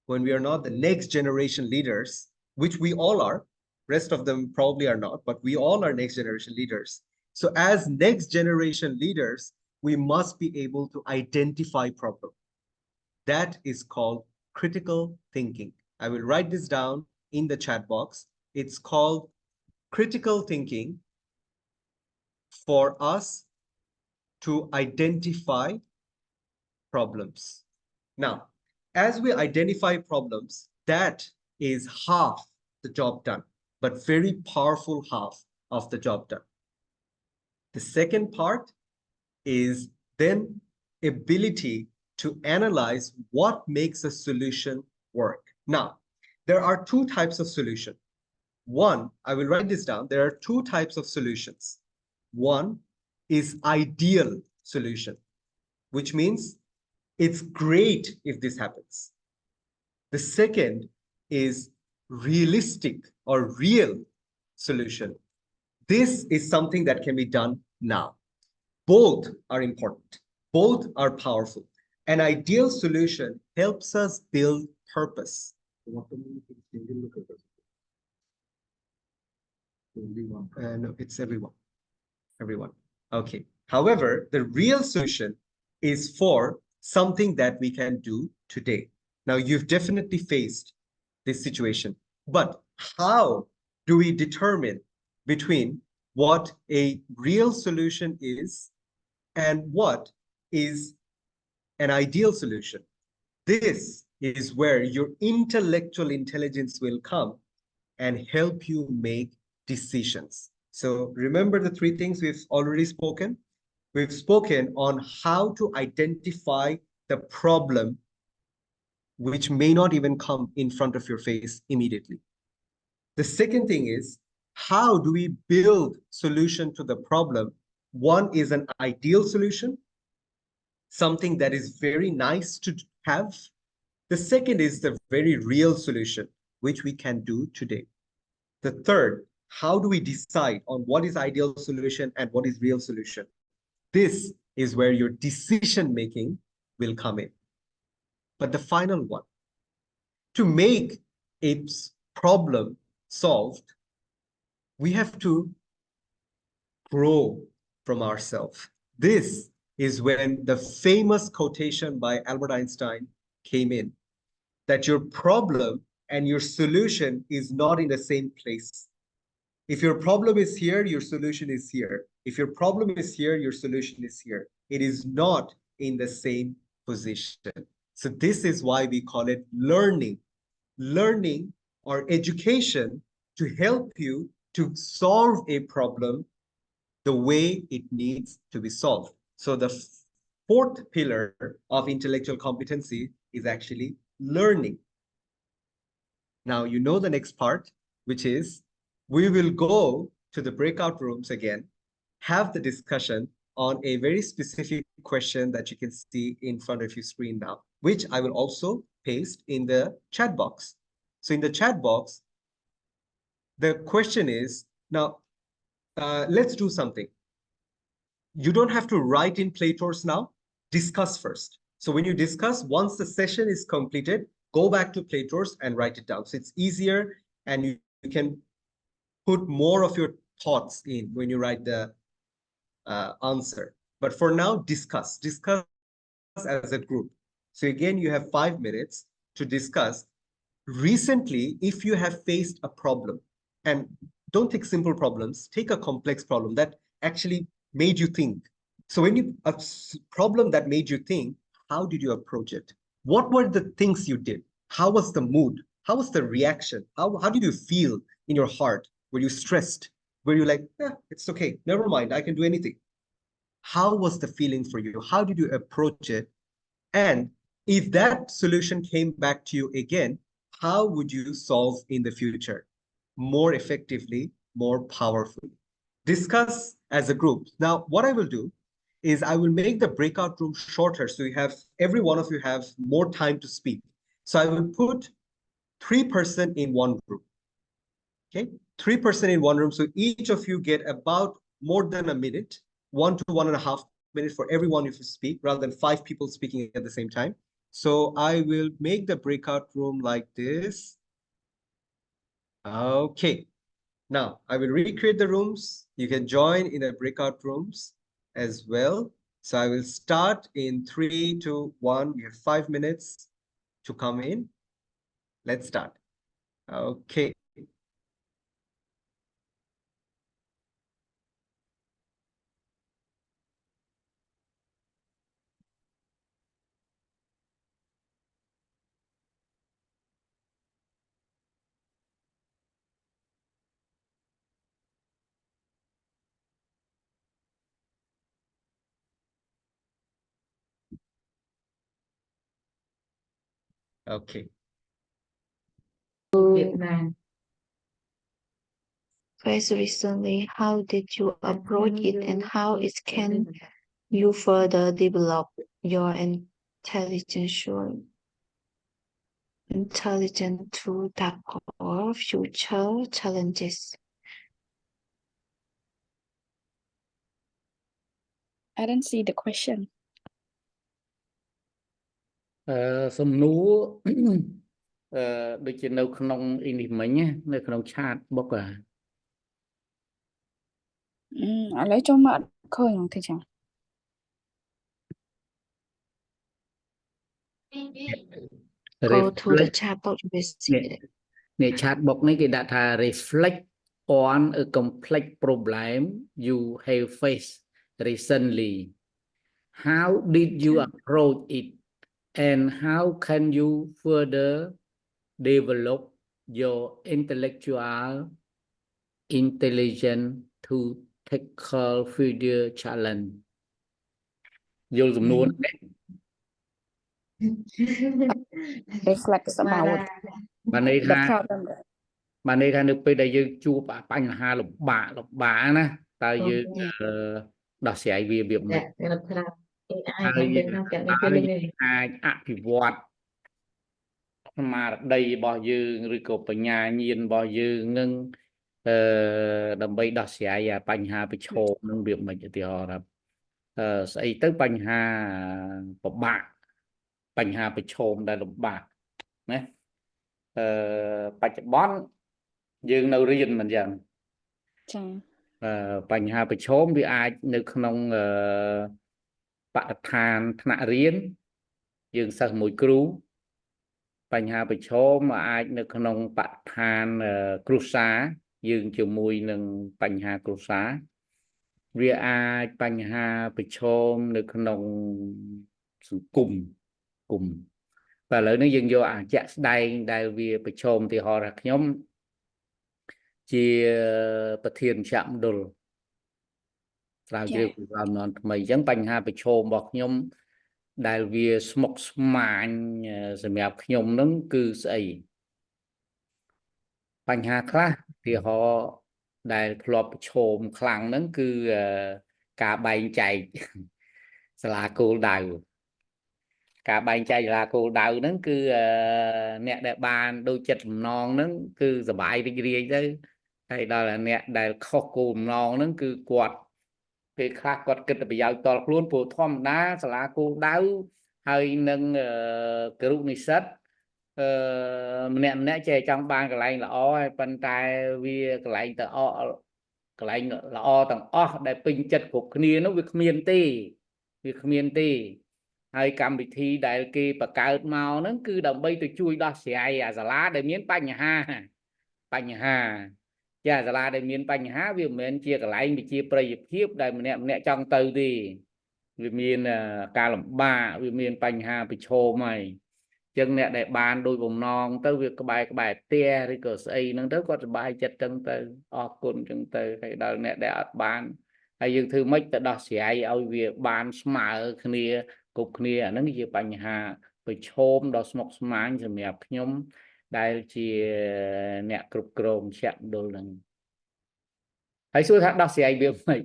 when we are not the next generation leaders, which we all are, rest of them probably are not, but we all are next generation leaders. So as next generation leaders, we must be able to identify problems. That is called critical thinking. I will write this down in the chat box. It's called critical thinking for us to identify problems. Now, as we identify problems, that is half the job done, but very powerful half of the job done. The second part is then ability to analyze what makes a solution work. Now, there are two types of solution. One, I will write this down. There are two types of solutions. One is ideal solution, which means it's great if this happens. The second is realistic or real solution. This is something that can be done now. Both are important. Both are powerful. An ideal solution helps us build purpose. No, it's everyone. Everyone. Okay. However, the real solution is for something that we can do today. Now, you've definitely faced this situation, but how do we determine between what a real solution is and what is an ideal solution? This is where your intellectual intelligence will come and help you make decisions. So remember the three things we've already spoken? We've spoken on how to identify the problem which may not even come in front of your face immediately. The second thing is, how do we build solution to the problem? One is an ideal solution, something that is very nice to have. The second is the very real solution, which we can do today. The third, how do we decide on what is ideal solution and what is real solution? This is where your decision making will come in. But the final one, to make its problem solved, we have to grow from ourselves. This is when the famous quotation by Albert Einstein came in, that your problem and your solution is not in the same place. If your problem is here, your solution is here. If your problem is here, your solution is here. It is not in the same position. So this is why we call it learning. Learning or education to help you to solve a problem the way it needs to be solved. So the fourth pillar of intellectual competency is actually learning. Now, you know the next part, which is we will go to the breakout rooms again, have the discussion on a very specific question that you can see in front of your screen now, which I will also paste in the chat box. So in the chat box, the question is, now, let's do something. You don't have to write in Playtours now, discuss first. So when you discuss, once the session is completed, go back to Playtours and write it down. So it's easier and you can put more of your thoughts in when you write the answer. But for now, discuss as a group. So again, you have 5 minutes to discuss. Recently, if you have faced a problem, and don't take simple problems, take a complex problem that actually made you think. So when a problem that made you think, how did you approach it? What were the things you did? How was the mood? How was the reaction? How did you feel in your heart? Were you stressed? Were you like, it's okay, never mind, I can do anything? How was the feeling for you? How did you approach it? And if that solution came back to you again, how would you solve in the future? More effectively, more powerfully. Discuss as a group. Now, what I will do is I will make the breakout room shorter so you have, every one of you have more time to speak. So I will put 3 persons in one group. Okay, 3 persons in one room. So each of you get about more than a minute, 1 to 1.5 minutes for everyone if you speak, rather than 5 people speaking at the same time. So I will make the breakout room like this. Okay. Now I will recreate the rooms. You can join in the breakout rooms as well. So I will start in 3, 2, 1. We have 5 minutes to come in. Let's start. Okay. Okay. Vietnam. First, recently, how did you approach it and how it can you further develop your intelligence to tackle future challenges? I don't see the question. សំណួរ ដូចជានៅក្នុង English មិញនៅក្នុង chat box ឥឡូវចូលមកអត់ឃើញទេចឹង Go to the chat box to see it. ใน chat box នេះគេដាក់ថា reflect on a complex problem you have faced recently. How did you approach it and how can you further develop your intellectual intelligence to tackle future challenge? យល់សំណួរនេះ reflect about បានន័យ the ថា problem បានន័យថានៅពេលដែលយើងជួបបញ្ហាលំបាកណាតើយើងដោះស្រាយវារបៀបម៉េច ហើយអាចអភិវឌ្ឍស្មារតីរបស់យើងឬក៏បញ្ញាញាណរបស់យើងនឹងដើម្បីដោះស្រាយបញ្ហាប្រឈមនឹងវាមិនឧទាហរណ៍ស្អីទៅបញ្ហាពិបាកបញ្ហាប្រឈមដែលលំបាកណា បច្ចុប្បន្នយើងនៅរៀនមិនចឹង ចា៎ បញ្ហាប្រឈមវាអាចនៅក្នុងបរិស្ថានថ្នាក់រៀនយើងសិស្សមួយគ្រូបញ្ហាប្រឈមអាចនៅក្នុងបរិស្ថានគ្រួសារយើងជាមួយនឹងបញ្ហាគ្រួសារវាអាចបញ្ហាប្រឈមនៅក្នុងសង្គមតែឥឡូវនេះយើងយកជាក់ស្ដែងដែលវាប្រឈមទីហោថាខ្ញុំជាប្រធានមជ្ឈមណ្ឌលស្រាវជ្រាវពីអំណនថ្មីអញ្ចឹងបញ្ហាប្រឈមរបស់ខ្ញុំដែលវាស្មុគស្មាញសម្រាប់ខ្ញុំនឹងគឺស្អីបញ្ហាខ្លះទីហោដែលធ្លាប់ប្រឈមខ្លាំងហ្នឹងគឺការបែងចែកសាលាគោលដៅការបែងចែកសាលាគោលដៅហ្នឹងគឺអ្នកដែលបានដូចចិត្តបំណងហ្នឹងគឺសบายរីករាយទៅហើយដល់អ្នកដែលខុសគោលបំណងហ្នឹងគឺគាត់ពេលខ្លះគាត់គិតតែប្រយោជន៍តល់ខ្លួនព្រោះធម្មតាសាលាគោលដៅហើយនឹងគ្រូនិស្សិតម្នាក់ចេះចង់បានកន្លែងល្អហើយប៉ុន្តែវាកន្លែងទៅអកកន្លែងល្អទាំងអស់ដែលពេញចិត្តគ្រប់គ្នានោះវាគ្មានទេហើយកម្មវិធីដែលគេបង្កើតមកហ្នឹងគឺដើម្បីទៅជួយដោះស្រាយអាសាលាដែលមានបញ្ហាចាសាលាដែលមានបញ្ហាវាមិនមែនជាកន្លែងវិជាប្រយោជន៍ដែលម្នាក់ចង់ទៅទេវាមានការលំបាកវាមានបញ្ហាប្រឈមហើយចឹងអ្នកដែលបានដោយបំណងទៅវាក្បែរផ្ទះឬក៏ស្អីហ្នឹងទៅគាត់សប្បាយចិត្តចឹងទៅអរគុណចឹងទៅហើយដល់អ្នកដែលអត់បានហើយយើងធ្វើម៉េចទៅដោះស្រាយឲ្យវាបានស្មើគ្នាគ្រប់គ្នាអាហ្នឹងជាបញ្ហាប្រឈមដ៏ស្មុគស្មាញសម្រាប់ខ្ញុំដែលជាអ្នកគ្រប់គ្រងមជ្ឈមណ្ឌលហ្នឹងហើយសួរថាដោះស្រាយវាមិន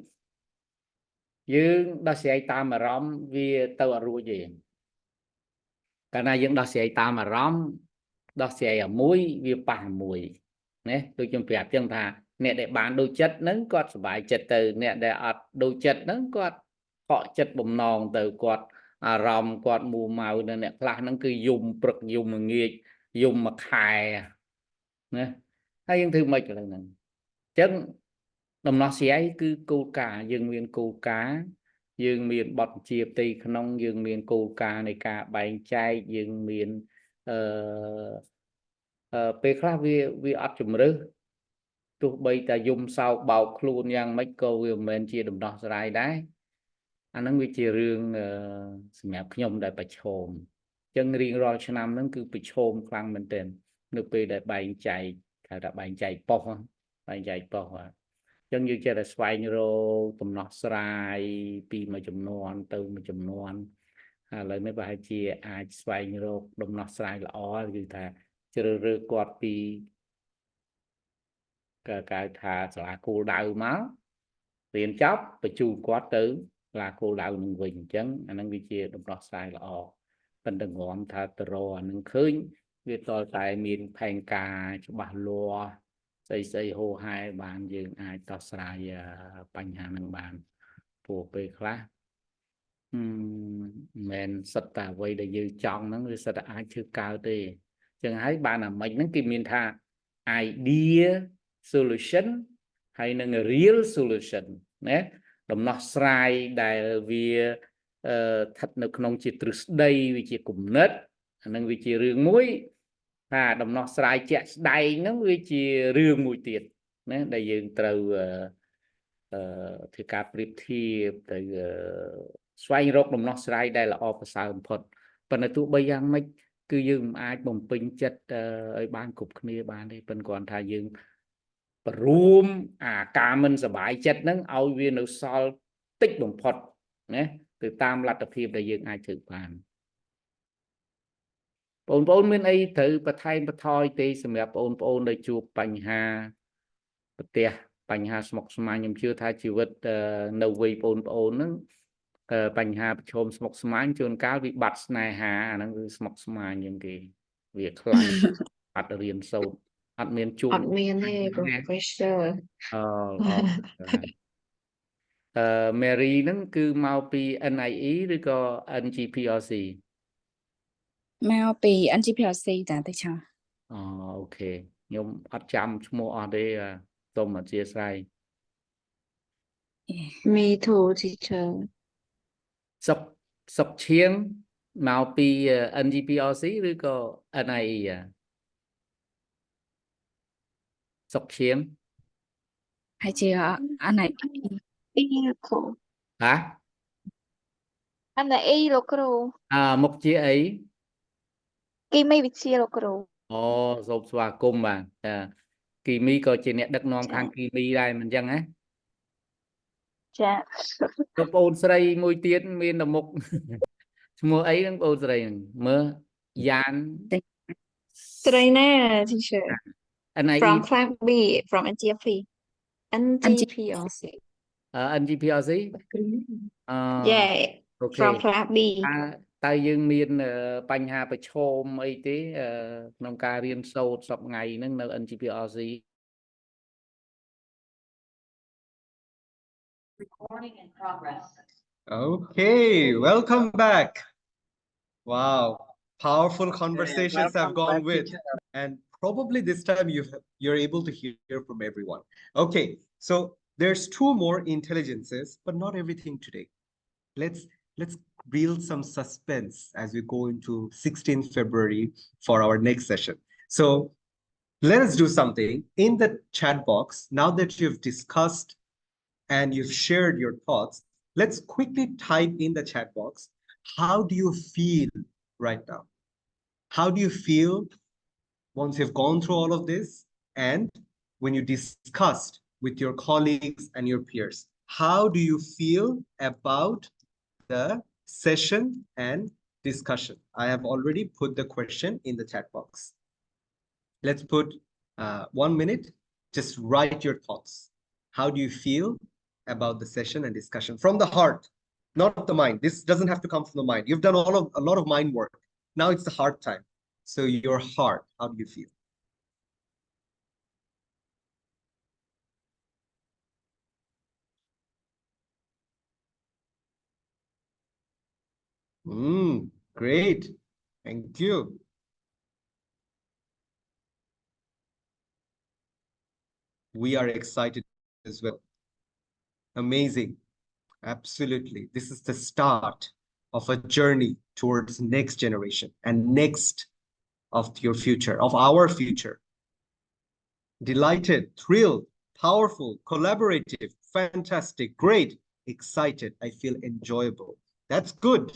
យើងដោះស្រាយតាមអារម្មណ៍វាទៅអត់រួចទេកាលណាយើងដោះស្រាយតាមអារម្មណ៍ដោះស្រាយអាមួយវាប៉ះមួយណាដូចខ្ញុំប្រាប់ចឹងថាអ្នកដែលបានដូចចិត្តហ្នឹងគាត់សប្បាយចិត្តទៅអ្នកដែលអត់ដូចចិត្តហ្នឹងគាត់ខកចិត្តបំណងទៅគាត់អារម្មណ៍គាត់មួម៉ៅនៅអ្នកខ្លះហ្នឹងគឺយំព្រឹកយំល្ងាចយំមួយខែណាហើយយើងធ្វើម៉េចកន្លែងហ្នឹងអញ្ចឹងដំណោះស្រាយគឺគោលការណ៍យើងមានគោលការណ៍យើងមានបទបញ្ជាផ្ទៃក្នុងយើងមានគោលការណ៍នៃការបែងចែកយើងមានពេលខ្លះវាអត់ជំរឿសទោះបីតែយំសោកបោកខ្លួនយ៉ាងម៉េចក៏វាមិនមែនជាដំណោះស្រាយដែរអាហ្នឹងវាជារឿងសម្រាប់ខ្ញុំដែលប្រឈមអញ្ចឹងរៀងរាល់ឆ្នាំហ្នឹងគឺប្រឈមខ្លាំងមែនទែននៅពេលដែលបែងចែកគេថាបែងចែកប៉ុស្តិ៍អញ្ចឹងយើងចេះតែស្វែងរកដំណោះស្រាយពីមួយចំនួនទៅមួយចំនួនឥឡូវនេះប្រហែលជាអាចស្វែងរកដំណោះស្រាយល្អគឺថាជ្រើសរើសគាត់ពីគេថាសាលាគោលដៅមករៀនចប់បញ្ជូនគាត់ទៅសាលាគោលដៅនឹងវិញអញ្ចឹងអានឹងវាជាដំណោះស្រាយល្អប៉ុន្តែងំថាទៅរកអានឹងឃើញវាតតែមានផែនការច្បាស់លាស់ស្អីហូរហែបានយើងអាចដោះស្រាយបញ្ហានឹងបានព្រោះពេលខ្លះមិនសិតតែអ្វីដែលយើងចង់ហ្នឹងវាសិតតែអាចធ្វើកើតទេអញ្ចឹងហើយបានអាម៉េចហ្នឹងគេមានថា idea solution ហើយនឹង real solution ណាដំណោះស្រាយដែលវាស្ថិតនៅក្នុងជាទ្រឹស្ដីវាជាគំនិតអានឹងវាជារឿងមួយថាដំណោះស្រាយជាក់ស្ដែងហ្នឹងវាជារឿងមួយទៀតណាដែលយើងត្រូវធ្វើការប្រៀបធៀបទៅស្វែងរកដំណោះស្រាយដែលល្អប្រសើរបំផុតប៉ុន្តែទោះបីយ៉ាងម៉េចគឺយើងមិនអាចបំពេញចិត្តឲ្យបានគ្រប់គ្នាបានទេប៉ុន្តែគ្រាន់ថាយើងរួមអាការមិនសบายចិត្តហ្នឹងឲ្យវានៅសល់តិចបំផុតណាទៅតាមលទ្ធភាពដែលយើងអាចធ្វើបានបងប្អូនមានអីត្រូវបន្ថែមបន្ថយទេសម្រាប់បងប្អូនដែលជួបបញ្ហាប្រទះបញ្ហាស្មុគស្មាញខ្ញុំជឿថាជីវិតនៅវ័យបងប្អូនហ្នឹងបញ្ហាប្រឈមស្មុគស្មាញជួនកាលវិបត្តិស្នេហាអាហ្នឹងគឺស្មុគស្មាញជាងគេវាខ្លាំងអត់រៀនសូត្រអត់មានជួបអត់មានទេ professor Mary ហ្នឹងគឺមកពី NIE ឬក៏ NGPRC មកពី NGPRC តាទេចា អូខេខ្ញុំអត់ចាំឈ្មោះអស់ទេសូមអធិស្ឋាន Me too, teacher. សុកឈៀងមកពី NGPRC ឬក៏ NIE សុកឈៀង ហើយជាអាណៃ E លោកគ្រូ ហ៎ អាន E លោកគ្រូ មុខជាអី គីមីវិទ្យាលោកគ្រូ អូសូមស្វាគមន៍បាទគីមីក៏ជាអ្នកដឹកនាំខាងគីមីដែរមិនអញ្ចឹងណា ចា លោកប្អូនស្រីមួយទៀតមានតែមុខ ឈ្មោះអីហ្នឹងបងអូនស្រីហ្នឹងមើលយ៉ាន ស្រីណា teacher NIE from class B from NGPRC NGPRC NGPRC yeah អូខេ from class B តើយើងមានបញ្ហាប្រឈមអីទេក្នុងការរៀនសូត្រសប្តាហ៍ហ្នឹងនៅ NGPRC Recording in progress. Okay, welcome back. Wow, powerful conversations have gone with, and probably this time you're able to hear from everyone. Okay, so there's two more intelligences, but not everything today. Let's build some suspense as we go into 16th February for our next session. So let us do something in the chat box. Now that you've discussed and you've shared your thoughts, let's quickly type in the chat box. How do you feel right now? How do you feel once you've gone through all of this? And when you discussed with your colleagues and your peers, how do you feel about the session and discussion? I have already put the question in the chat box. Let's put 1 minute. Just write your thoughts. How do you feel about the session and discussion from the heart, not the mind? This doesn't have to come from the mind. You've done a lot of mind work. Now it's the heart time. So your heart, how do you feel? Great. Thank you. We are excited as well. Amazing. Absolutely. This is the start of a journey towards next generation and next of your future, of our future. Delighted, thrilled, powerful, collaborative, fantastic, great, excited. I feel enjoyable. That's good.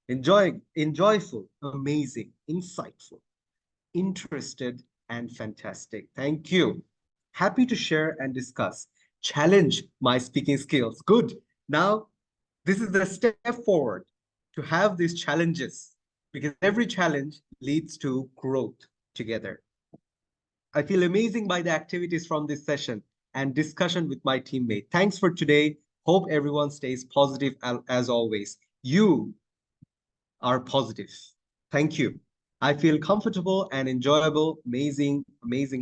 Enjoyful, amazing, insightful, interested, and fantastic. Thank you. Happy to share and discuss. Challenge my speaking skills. Good. Now, this is the step forward to have these challenges, because every challenge leads to growth together. I feel amazing by the activities from this session and discussion with my teammate. Thanks for today. Hope everyone stays positive as always. You are positive. Thank you. I feel comfortable and enjoyable, amazing,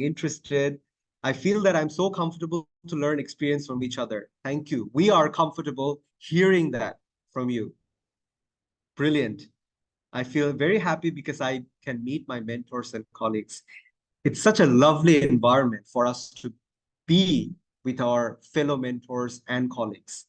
interested. I feel that I'm so comfortable to learn experience from each other. Thank you. We are comfortable hearing that from you. Brilliant. I feel very happy because I can meet my mentors and colleagues. It's such a lovely environment for us to be with our fellow mentors and colleagues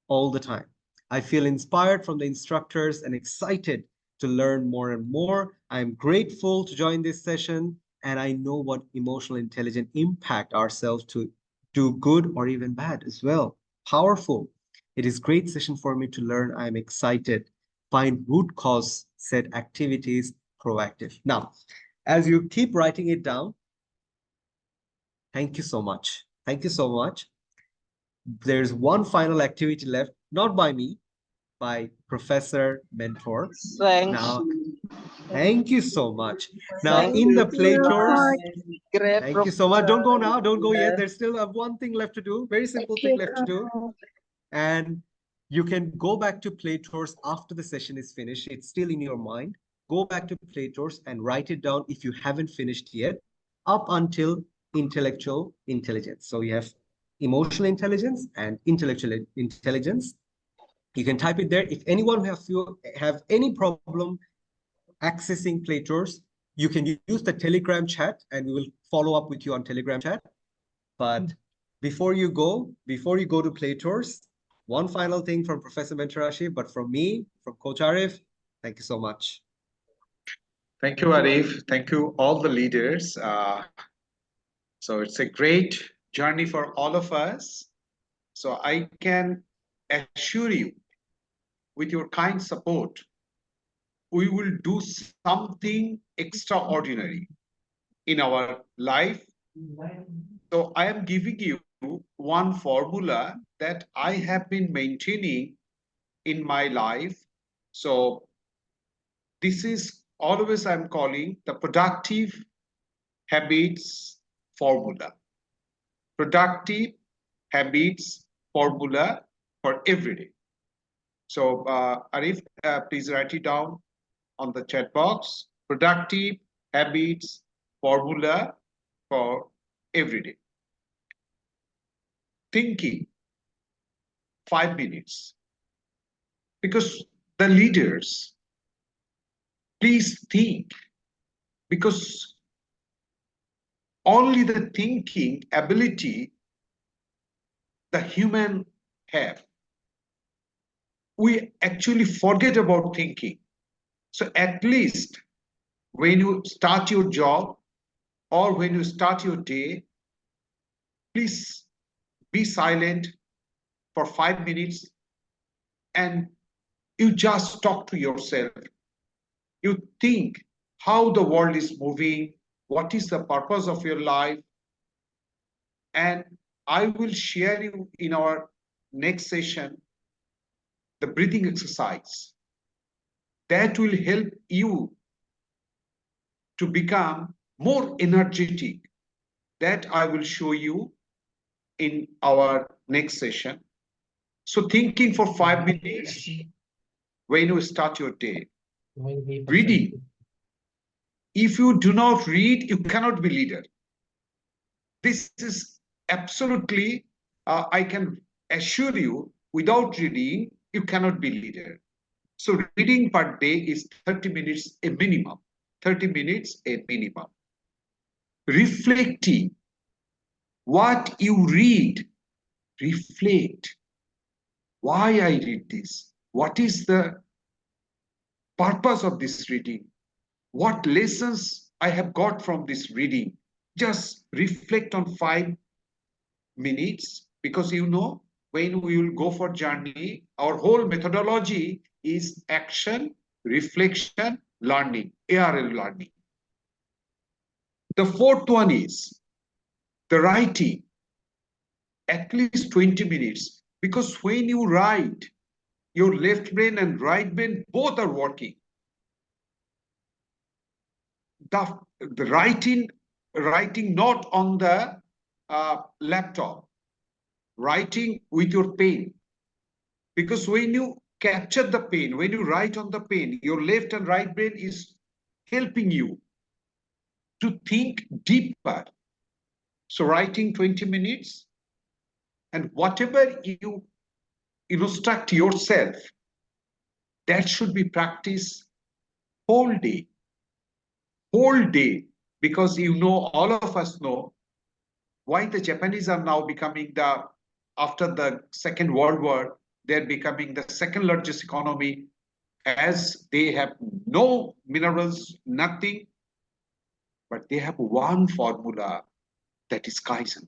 all the time. I feel inspired from the instructors and excited to learn more and more. I'm grateful to join this session, and I know what emotional intelligence impact ourselves to do good or even bad as well. Powerful. It is great session for me to learn. I'm excited. Find root cause, set activities, proactive. Now, as you keep writing it down, thank you so much. Thank you so much. There's one final activity left, not by me, by Professor Mentor. Now, thank you so much. Now, in the play tours, thank you so much. Don't go now. Don't go yet. There's still one thing left to do. Very simple thing left to do. And you can go back to play tours after the session is finished. It's still in your mind. Go back to play tours and write it down if you haven't finished yet, up until intellectual intelligence. So you have emotional intelligence and intellectual intelligence. You can type it there. If anyone have any problem accessing play tours, You can use the Telegram chat and we will follow up with you on Telegram chat. But before you go to Play Tours, one final thing from Professor Mentor-Rashid, but from me, from Coach Arif, thank you so much. Thank you, Arif. Thank you, all the leaders. So it's a great journey for all of us. So I can assure you, with your kind support, we will do something extraordinary in our life. So I am giving you one formula that I have been maintaining in my life. So this is always I'm calling the productive habits formula. Productive habits formula for every day. So Arif, please write it down on the chat box. Productive habits formula for every day. Thinking, 5 minutes. Because the leaders, please think, because only the thinking ability the human have. We actually forget about thinking. So at least when you start your job or when you start your day, please be silent for 5 minutes and you just talk to yourself. You think how the world is moving, what is the purpose of your life. And I will share you in our next session the breathing exercise that will help you to become more energetic. That I will show you in our next session. So thinking for 5 minutes when you start your day. Reading. If you do not read, you cannot be leader. This is absolutely, I can assure you, without reading, you cannot be leader. So reading per day is 30 minutes a minimum. 30 minutes a minimum. Reflecting. What you read, reflect. Why I read this? What is the purpose of this reading? What lessons I have got from this reading? Just reflect on 5 minutes, because you know, when we will go for journey, our whole methodology is action, reflection, learning, ARL learning. The fourth one is the writing, at least 20 minutes, because when you write, your left brain and right brain both are working. The writing not on the laptop, writing with your pen. Because when you capture the pen, when you write on the pen, your left and right brain is helping you to think deeper. So writing 20 minutes, and whatever you instruct yourself, that should be practiced whole day. Whole day, because you know, all of us know why the Japanese are now becoming after the Second World War, they're becoming the second largest economy, as they have no minerals, nothing, but they have one formula, that is Kaizen.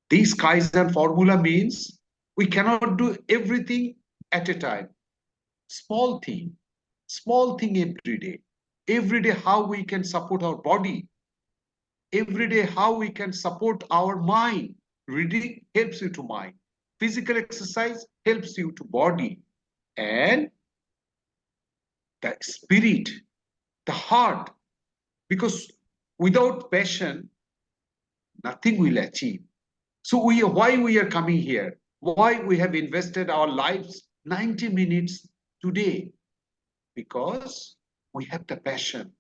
This Kaizen formula means we cannot do everything at a time. Small thing every day. Every day, how we can support our body. Every day, how we can support our mind. Reading helps you to mind. Physical exercise helps you to body. And the spirit, the heart. Because without passion, nothing will achieve. So why we are coming here? Why we have invested our lives 90 minutes today? Because we have the passion.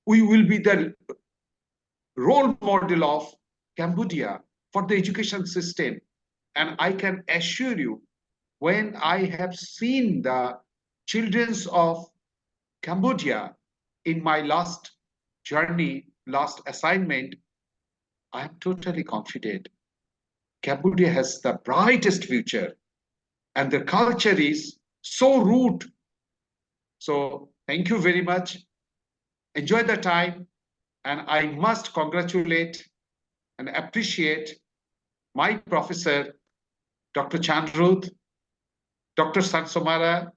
We will be the role model of Cambodia for the education system. And I can assure you, when I have seen the children of Cambodia in my last journey, last assignment, I am totally confident Cambodia has the brightest future and the culture is so root. So thank you very much. Enjoy the time. And I must congratulate and appreciate my professor, Dr. Chandruth, Dr. Sansomara,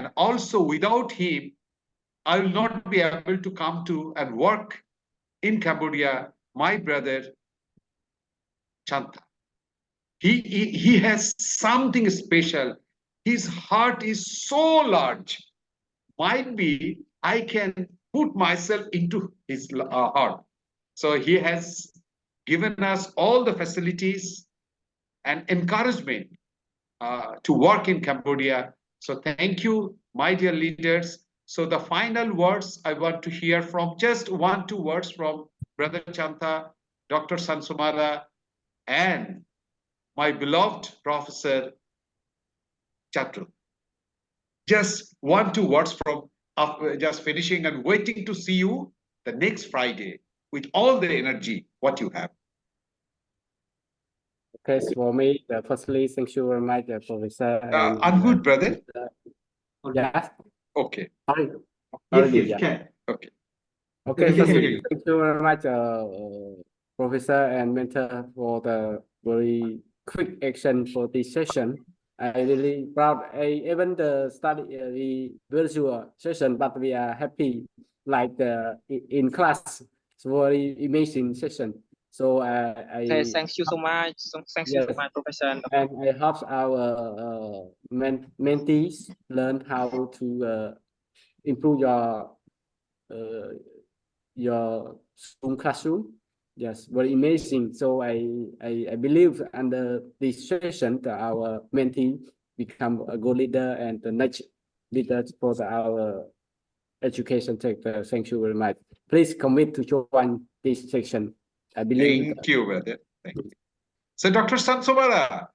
and also without him, I will not be able to come to and work in Cambodia, my brother, Chanta. He has something special. His heart is so large. Might be I can put myself into his heart. So he has given us all the facilities and encouragement to work in Cambodia. So thank you, my dear leaders. So the final words I want to hear from just 1-2 words from Brother Chanta, Dr. Sansomara, and my beloved Professor Chandru. Just 1-2 words from just finishing and waiting to see you the next Friday with all the energy what you have. Okay, so for me, firstly, thank you very much, Professor. I'm good, brother. Yes. Okay. Sorry. Yes, can. Okay. Okay, firstly, thank you very much, Professor and Mentor, for the very quick action for this session. I really proud. Even the study the virtual session, but we are happy like in class. It's very amazing session. So Okay, thank you so much. Thank you so much, Professor. And I hope our mentees learn how to improve your Zoom classroom. Yes, very amazing. So I believe under this session our mentee become a good leader and the next leader for our education sector. Thank you very much. Please commit to join this section. I believe. Thank you, brother. Thank you. So Dr. Sansomara,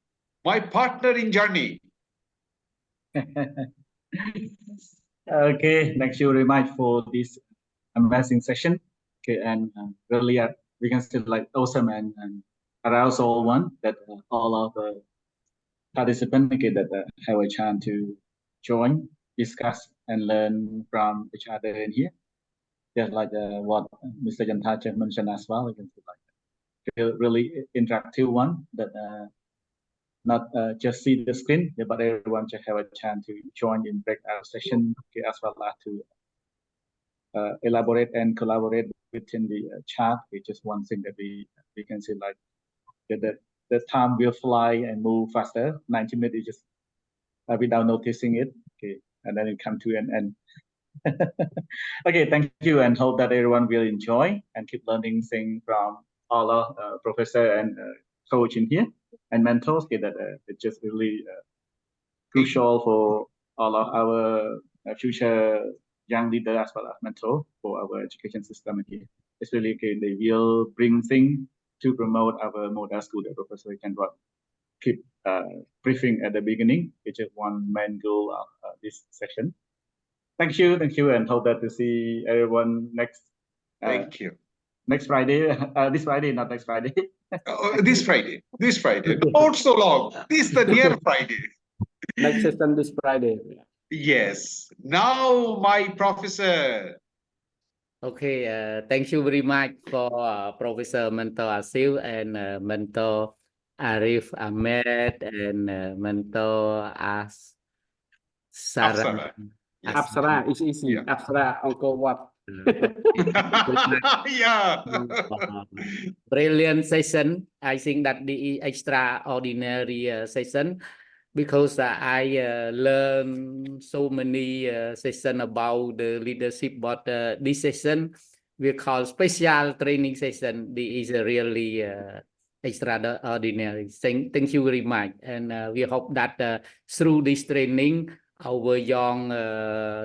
my partner in journey. Okay, thank you very much for this amazing session. Okay, and really we can say like awesome and arousal one that all of the participants that have a chance to join, discuss, and learn from each other in here. Just like what Mr. Janta just mentioned as well, we can say like really interactive one that not just see the screen, but everyone should have a chance to join in breakout session, okay, as well as to elaborate and collaborate within the chat, which is one thing that we can see like the time will fly and move faster. 90 minutes is just without noticing it, okay, and then it come to an end. Okay, thank you, and hope that everyone will enjoy and keep learning things from all our professor and coach in here and mentors. Okay, that it's just really crucial for all of our future young leader as well as mentor for our education system. Okay, it's really okay. They will bring things to promote our model school that Professor can keep briefing at the beginning, which is one main goal of this session. Thank you, and hope that to see everyone next. Thank you. Next Friday, this Friday, not next Friday. This Friday. Not so long. This is the near Friday. Next session this Friday. Yes. Now, my professor. Okay, thank you very much for Professor Mentor Asil and Mentor Arif Ahmed and Mentor Sarah. Apsara is easy. Yeah. Apsara, Uncle what? Yeah. Brilliant session. I think that the extraordinary session, because I learned so many sessions about the leadership, but this session we call special training session. This is really extraordinary. Thank you very much, and we hope that through this training, our young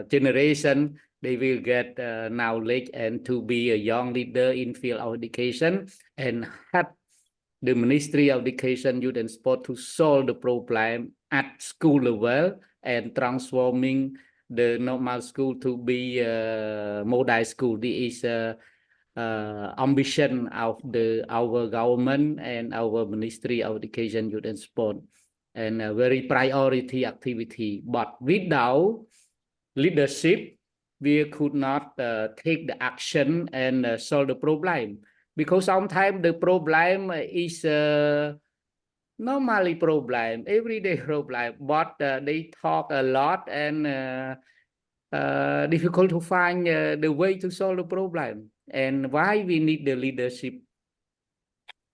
generation, they will get knowledge and to be a young leader in field of education and help the Ministry of Education, Youth and Sport to solve the problem at school level and transforming the normal school to be model school. This is ambition of our government and our Ministry of Education, Youth and Sport, and a very priority activity. But without leadership, we could not take the action and solve the problem, because sometimes the problem is normally problem, everyday problem, but they talk a lot and difficult to find the way to solve the problem. And why we need the leadership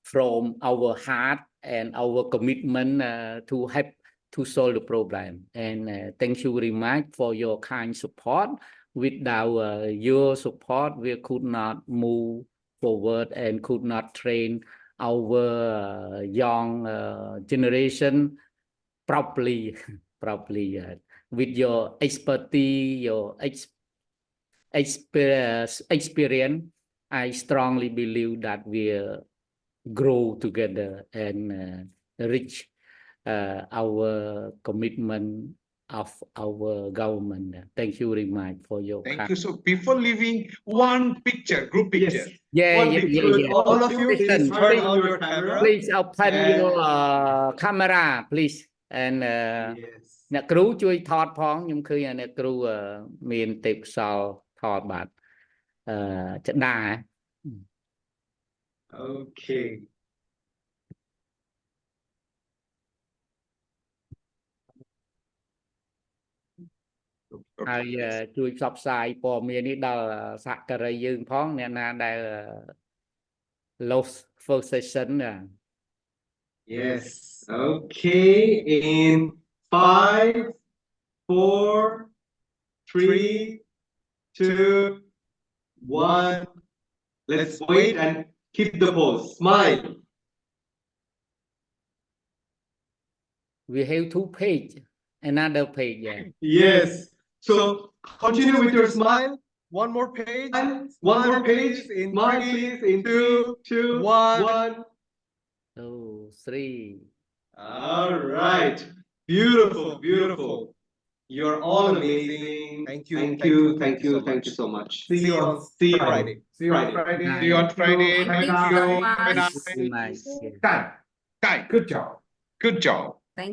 from our heart and our commitment to help to solve the problem. And thank you very much for your kind support. Without your support, we could not move forward and could not train our young generation properly. With your expertise, your experience, I strongly believe that we'll grow together and reach our commitment of our government. Thank you very much for your Thank you. So before leaving, one picture, group picture. Yeah. All of you, please turn on your camera. Please open your camera, please. And Yes. អ្នកគ្រូជួយថតផងខ្ញុំឃើញអ្នកគ្រូមានទេពកោសល្យថតបាទចដា Okay.ហើយជួយផ្សព្វផ្សាយព័ត៌មាននេះដល់សហការីយើងផងអ្នកណាដែល lost first session Yes. Okay. In 5, 4, 3, 2, 1. Let's wait and keep the pose. Smile. We have 2 page, another page. Yes. So continue with your smile. One more page. One more page. In smile, please. In 3, 2, 1. 2, 3. All right. Beautiful, beautiful. You're all amazing. Thank you so much. See you on Friday. See you on Friday. Thank you. Have a nice day. Kai, good job. Good job.